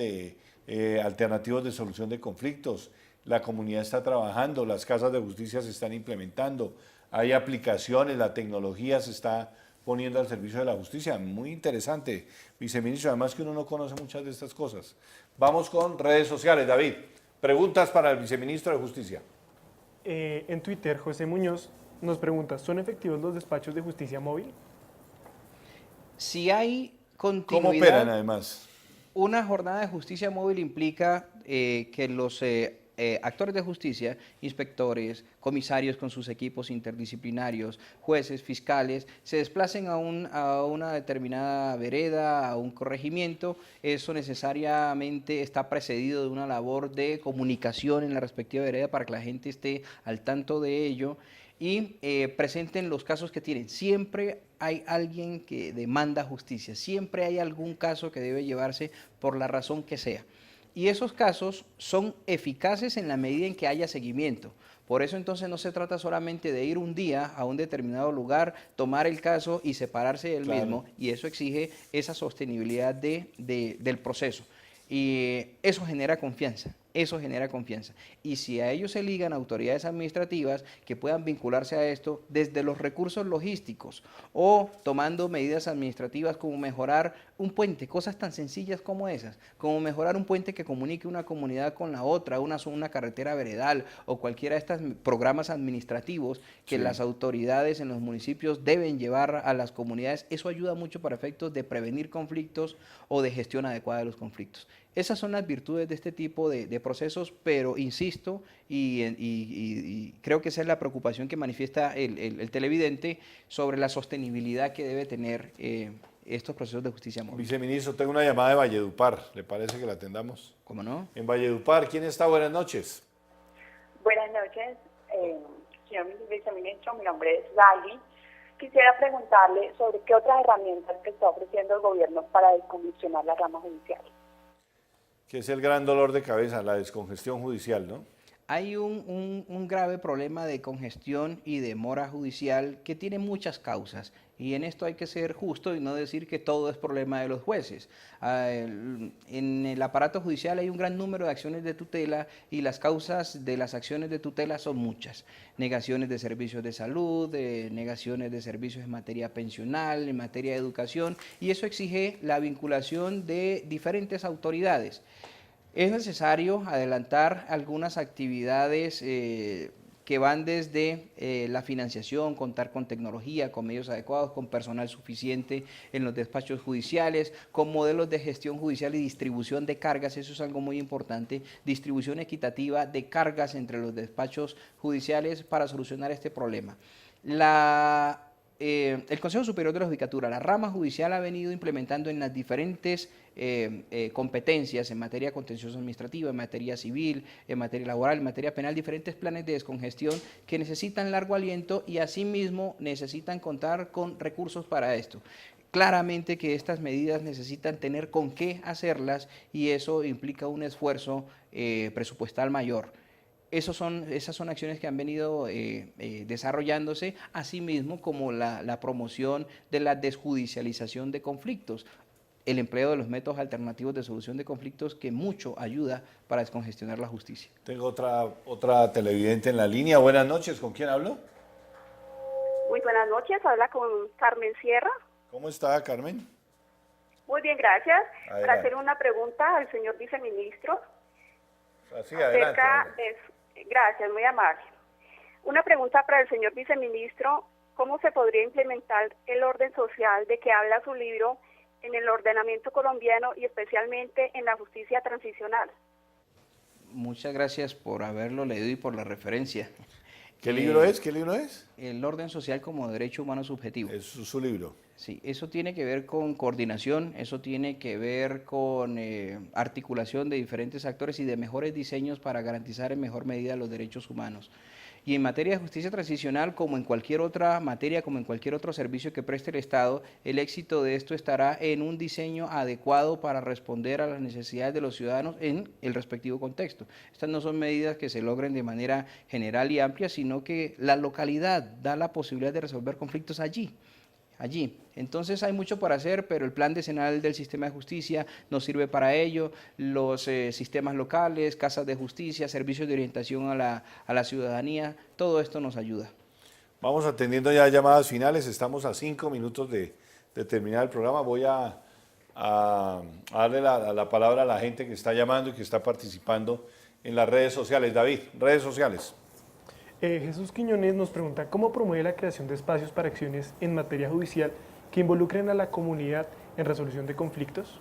alternativos de solución de conflictos, la comunidad está trabajando, las casas de justicia se están implementando, hay aplicaciones, la tecnología se está poniendo al servicio de la justicia. Muy interesante, viceministro, además que uno no conoce muchas de estas cosas. Vamos con redes sociales. David, preguntas para el viceministro de Justicia. En Twitter, José Muñoz nos pregunta, ¿son efectivos los despachos de justicia móvil? Si hay continuidad... ¿Cómo operan además? Una jornada de justicia móvil implica que los actores de justicia, inspectores, comisarios con sus equipos interdisciplinarios, jueces, fiscales, se desplacen a una determinada vereda, a un corregimiento. Eso necesariamente está precedido de una labor de comunicación en la respectiva vereda para que la gente esté al tanto de ello y presenten los casos que tienen. Siempre hay alguien que demanda justicia, siempre hay algún caso que debe llevarse por la razón que sea. Y esos casos son eficaces en la medida en que haya seguimiento. Por eso entonces no se trata solamente de ir un día a un determinado lugar, tomar el caso y separarse del mismo, y eso exige esa sostenibilidad del proceso. Y eso genera confianza. Eso genera confianza. Y si a ellos se ligan autoridades administrativas que puedan vincularse a esto desde los recursos logísticos o tomando medidas administrativas como mejorar un puente, cosas tan sencillas como esas, como mejorar un puente que comunique una comunidad con la otra, una carretera veredal o cualquiera de estos programas administrativos que las autoridades en los municipios deben llevar a las comunidades, eso ayuda mucho para efectos de prevenir conflictos o de gestión adecuada de los conflictos. Esas son las virtudes de este tipo de procesos, pero insisto, y creo que esa es la preocupación que manifiesta el televidente sobre la sostenibilidad que debe tener estos procesos de justicia móvil. Viceministro, tengo una llamada de Valledupar, ¿le parece que la atendamos? ¿Cómo no? En Valledupar, ¿quién está? Buenas noches. Buenas noches, señor viceministro, mi nombre es Gali. Quisiera preguntarle sobre qué otras herramientas que está ofreciendo el gobierno para descongestionar la rama judicial. Que es el gran dolor de cabeza, la descongestión judicial, ¿no? Hay un grave problema de congestión y demora judicial que tiene muchas causas y en esto hay que ser justo y no decir que todo es problema de los jueces. En el aparato judicial hay un gran número de acciones de tutela y las causas de las acciones de tutela son muchas. Negaciones de servicios de salud, negaciones de servicios en materia pensional, en materia de educación y eso exige la vinculación de diferentes autoridades. Es necesario adelantar algunas actividades que van desde la financiación, contar con tecnología, con medios adecuados, con personal suficiente en los despachos judiciales, con modelos de gestión judicial y distribución de cargas, eso es algo muy importante, distribución equitativa de cargas entre los despachos judiciales para solucionar este problema. El Consejo Superior de la Judicatura, la rama judicial ha venido implementando en las diferentes competencias en materia contencioso administrativa, en materia civil, en materia laboral, en materia penal, diferentes planes de descongestión que necesitan largo aliento y asimismo necesitan contar con recursos para esto. Claramente que estas medidas necesitan tener con qué hacerlas y eso implica un esfuerzo presupuestal mayor. Esas son acciones que han venido desarrollándose, asimismo como la promoción de la desjudicialización de conflictos, el empleo de los métodos alternativos de solución de conflictos que mucho ayuda para descongestionar la justicia. Tengo otra televidente en la línea. Buenas noches, ¿con quién hablo? Muy buenas noches, habla con Carmen Sierra. ¿Cómo está, Carmen? Muy bien, gracias. Adelante. Para hacer una pregunta al señor viceministro. Así, adelante. Gracias, muy amable. Una pregunta para el señor viceministro, ¿cómo se podría implementar el orden social de que habla su libro en el ordenamiento colombiano y especialmente en la justicia transicional? Muchas gracias por haberlo leído y por la referencia. ¿Qué libro es? ¿Qué libro es? El orden social como derecho humano subjetivo. Es su libro. Sí, eso tiene que ver con coordinación, eso tiene que ver con articulación de diferentes actores y de mejores diseños para garantizar en mejor medida los derechos humanos. Y en materia de justicia transicional, como en cualquier otra materia, como en cualquier otro servicio que preste el Estado, el éxito de esto estará en un diseño adecuado para responder a las necesidades de los ciudadanos en el respectivo contexto. Estas no son medidas que se logren de manera general y amplia, sino que la localidad da la posibilidad de resolver conflictos allí. Entonces hay mucho por hacer, pero el plan decenal del sistema de justicia nos sirve para ello, los sistemas locales, casas de justicia, servicios de orientación a la ciudadanía, todo esto nos ayuda. Vamos atendiendo ya llamadas finales, estamos a 5 minutos de terminar el programa. Voy a darle la palabra a la gente que está llamando y que está participando en las redes sociales. David, redes sociales. Jesús Quiñones nos pregunta cómo promueve la creación de espacios para acciones en materia judicial que involucren a la comunidad en resolución de conflictos.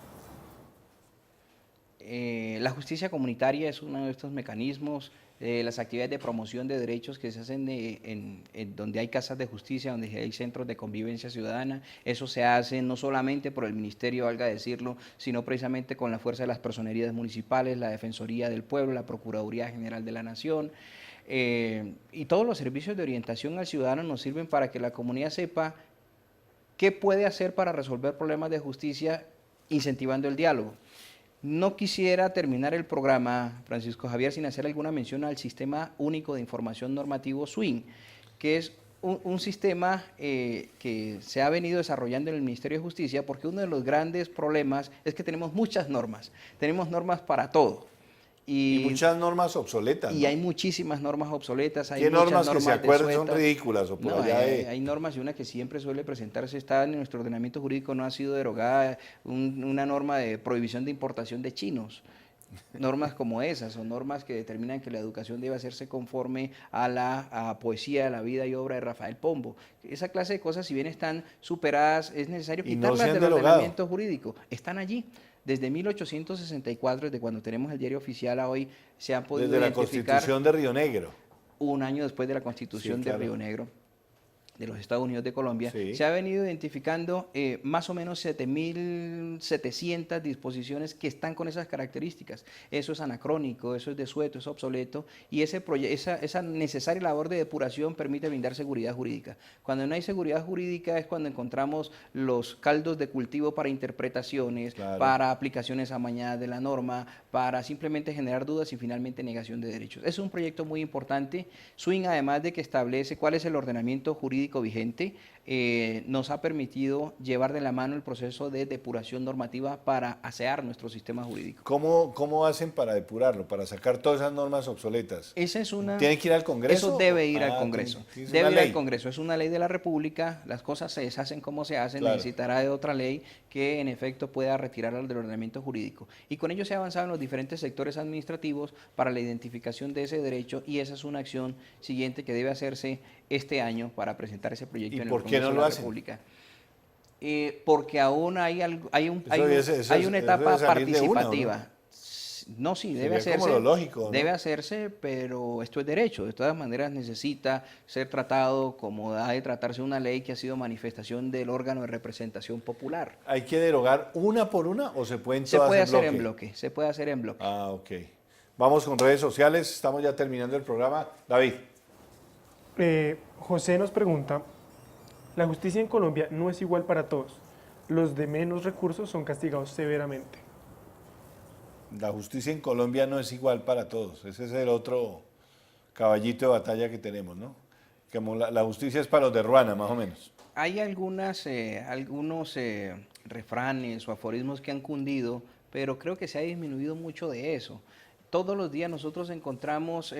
La justicia comunitaria es uno de estos mecanismos, las actividades de promoción de derechos que se hacen en donde hay casas de justicia, donde hay centros de convivencia ciudadana. Eso se hace no solamente por el ministerio, valga decirlo, sino precisamente con la fuerza de las personerías municipales, la Defensoría del Pueblo, la Procuraduría General de la Nación. Y todos los servicios de orientación al ciudadano nos sirven para que la comunidad sepa qué puede hacer para resolver problemas de justicia incentivando el diálogo. No quisiera terminar el programa, Francisco Javier, sin hacer alguna mención al Sistema Único de Información Normativo SWIN, que es un sistema que se ha venido desarrollando en el Ministerio de Justicia, porque uno de los grandes problemas es que tenemos muchas normas, tenemos normas para todo. Y muchas normas obsoletas. Y ¿no? hay muchísimas normas obsoletas. Hay ¿Qué muchas normas que se acuerdan son desuetas. ridículas? O por No, allá hay normas y una que siempre suele presentarse, está en nuestro ordenamiento jurídico, no ha sido derogada, una norma de prohibición de importación de chinos. Normas como esas, son normas que determinan que la educación debe hacerse conforme a la poesía, la vida y obra de Rafael Pombo. Esa clase de cosas, si bien están superadas, es necesario Y no quitarlas se han del derogado. ordenamiento jurídico. Están allí. Desde 1864, desde cuando tenemos el diario oficial a hoy, se han podido Desde la identificar Constitución de Río Negro. un año después de la Constitución Sí, claro. de Río Negro, de los Estados Unidos de Colombia, Sí. se ha venido identificando más o menos 7.700 disposiciones que están con esas características. Eso es anacrónico, eso es desueto, es obsoleto, y esa necesaria labor de depuración permite brindar seguridad jurídica. Cuando no hay seguridad jurídica es cuando encontramos los caldos de cultivo para interpretaciones, Claro. para aplicaciones amañadas de la norma, para simplemente generar dudas y finalmente negación de derechos. Es un proyecto muy importante. Swing, además de que establece cuál es el ordenamiento jurídico vigente, nos ha permitido llevar de la mano el proceso de depuración normativa para asear nuestro sistema jurídico. ¿Cómo hacen para depurarlo, para sacar todas esas normas obsoletas? Esa es una... ¿Tienen que ir al Congreso? Eso debe ir al Congreso. Es Debe una ir al ley. Congreso. Es una ley de la República. Las cosas se deshacen como se hacen. Claro. Necesitará de otra ley que en efecto pueda retirarla del ordenamiento jurídico. Y con ello se ha avanzado en los diferentes sectores administrativos para la identificación de ese derecho, y esa es una acción siguiente que debe hacerse este año para presentar ese proyecto ¿Y en el por qué Congreso no de lo la hacen? República. Porque aún hay una etapa debe salir de una, ¿o no? participativa. No, sí, debe Sería como hacerse. lo lógico, ¿no? Debe hacerse, pero esto es derecho. De todas maneras necesita ser tratado como ha de tratarse una ley que ha sido manifestación del órgano de representación popular. ¿Hay que derogar una por una o se pueden Se todas puede en hacer bloque? en bloque, se puede hacer en bloque. Ah, ok. Vamos con redes sociales, estamos ya terminando el programa. David. José nos pregunta, la justicia en Colombia no es igual para todos. Los de menos recursos son castigados severamente. La justicia en Colombia no es igual para todos. Ese es el otro caballito de batalla que tenemos, ¿no? Como la justicia es para los de Ruana, más o menos. Hay algunos refranes o aforismos que han cundido, pero creo que se ha disminuido mucho de eso. Todos los días nosotros encontramos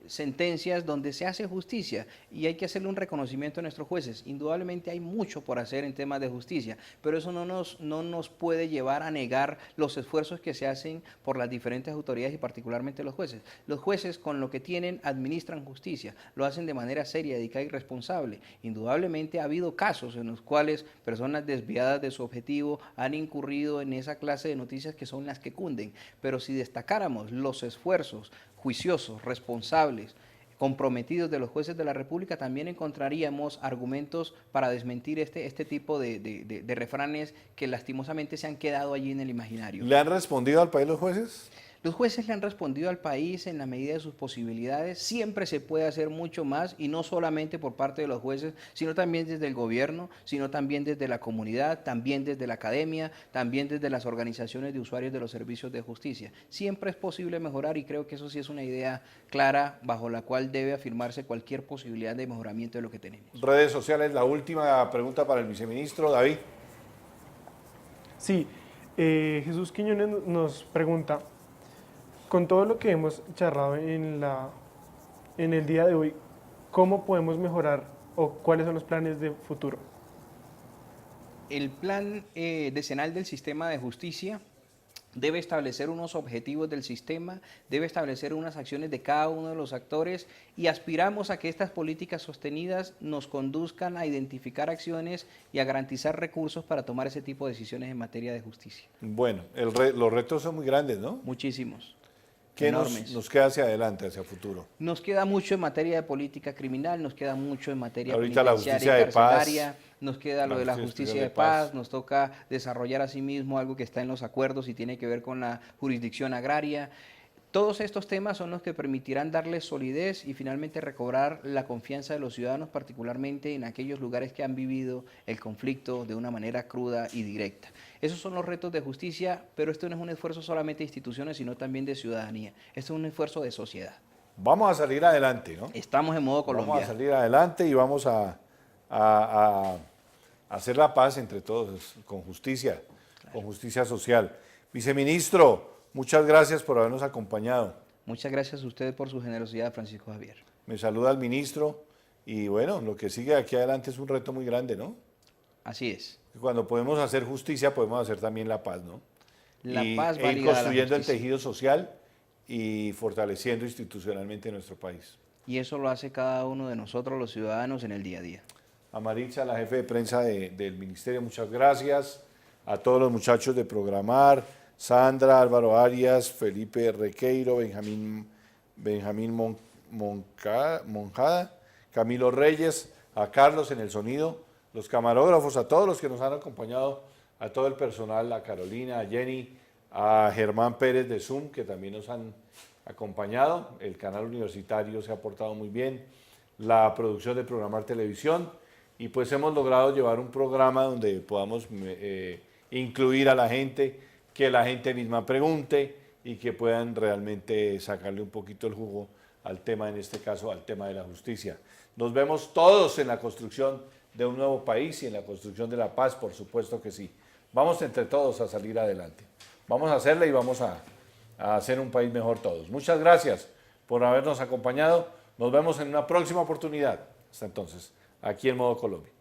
sentencias donde se hace justicia, y hay que hacerle un reconocimiento a nuestros jueces. Indudablemente hay mucho por hacer en temas de justicia, pero eso no nos puede llevar a negar los esfuerzos que se hacen por las diferentes autoridades y particularmente los jueces. Los jueces, con lo que tienen, administran justicia, lo hacen de manera seria, dedicada y responsable. Indudablemente ha habido casos en los cuales personas desviadas de su objetivo han incurrido en esa clase de noticias que son las que cunden, pero si destacáramos los esfuerzos juiciosos, responsables, comprometidos de los jueces de la República, también encontraríamos argumentos para desmentir este tipo de refranes que lastimosamente se han quedado allí en el imaginario. ¿Le han respondido al país los jueces? Los jueces le han respondido al país en la medida de sus posibilidades. Siempre se puede hacer mucho más, y no solamente por parte de los jueces, sino también desde el gobierno, sino también desde la comunidad, también desde la academia, también desde las organizaciones de usuarios de los servicios de justicia. Siempre es posible mejorar, y creo que eso sí es una idea clara bajo la cual debe afirmarse cualquier posibilidad de mejoramiento de lo que tenemos. Redes sociales, la última pregunta para el viceministro, David. Sí, Jesús Quiñones nos pregunta, con todo lo que hemos charlado en el día de hoy, ¿cómo podemos mejorar o cuáles son los planes de futuro? El plan decenal del sistema de justicia debe establecer unos objetivos del sistema, debe establecer unas acciones de cada uno de los actores, y aspiramos a que estas políticas sostenidas nos conduzcan a identificar acciones y a garantizar recursos para tomar ese tipo de decisiones en materia de justicia. Bueno, los retos son muy grandes, ¿no? Muchísimos. ¿Qué enormes. nos queda hacia adelante, hacia futuro? Nos queda mucho en materia de política criminal, nos queda mucho en materia Ahorita la penitenciaria justicia y de paz, carcelaria, nos queda lo de la justicia de paz, nos toca desarrollar asimismo algo que está en los acuerdos y tiene que ver con la jurisdicción agraria. Todos estos temas son los que permitirán darle solidez y finalmente recobrar la confianza de los ciudadanos, particularmente en aquellos lugares que han vivido el conflicto de una manera cruda y directa. Esos son los retos de justicia, pero esto no es un esfuerzo solamente de instituciones, sino también de ciudadanía. Esto es un esfuerzo de sociedad. Vamos a salir adelante, ¿no? Estamos en modo Colombia. Vamos a salir adelante y vamos a hacer la paz entre todos, con justicia social. Viceministro, Muchas gracias por habernos acompañado. Muchas gracias a ustedes por su generosidad, Francisco Javier. Me saluda el ministro y bueno, lo que sigue de aquí adelante es un reto muy grande, ¿no? Así es. Cuando podemos hacer justicia, podemos hacer también la paz, ¿no? La y, paz va ir ligada a la construyendo el justicia. tejido social y fortaleciendo institucionalmente nuestro país. Y eso lo hace cada uno de nosotros, los ciudadanos, en el día a día. A Maritza, la jefe de prensa del ministerio, muchas gracias. A todos los muchachos de Programar, Sandra, Álvaro Arias, Felipe Requeiro, Benjamín Monjada, Camilo Reyes, a Carlos en el sonido, los camarógrafos, a todos los que nos han acompañado, a todo el personal, a Carolina, a Jenny, a Germán Pérez de Zoom, que también nos han acompañado. El canal universitario se ha portado muy bien, la producción de Programar Televisión, y pues hemos logrado llevar un programa donde podamos incluir a la gente, que la gente misma pregunte y que puedan realmente sacarle un poquito el jugo al tema, en este caso, al tema de la justicia. Nos vemos todos en la construcción de un nuevo país y en la construcción de la paz, por supuesto que sí. Vamos entre todos a salir adelante. Vamos a hacerla y vamos a hacer un país mejor todos. Muchas gracias por habernos acompañado. Nos vemos en una próxima oportunidad. Hasta entonces, aquí en Modo Colombia.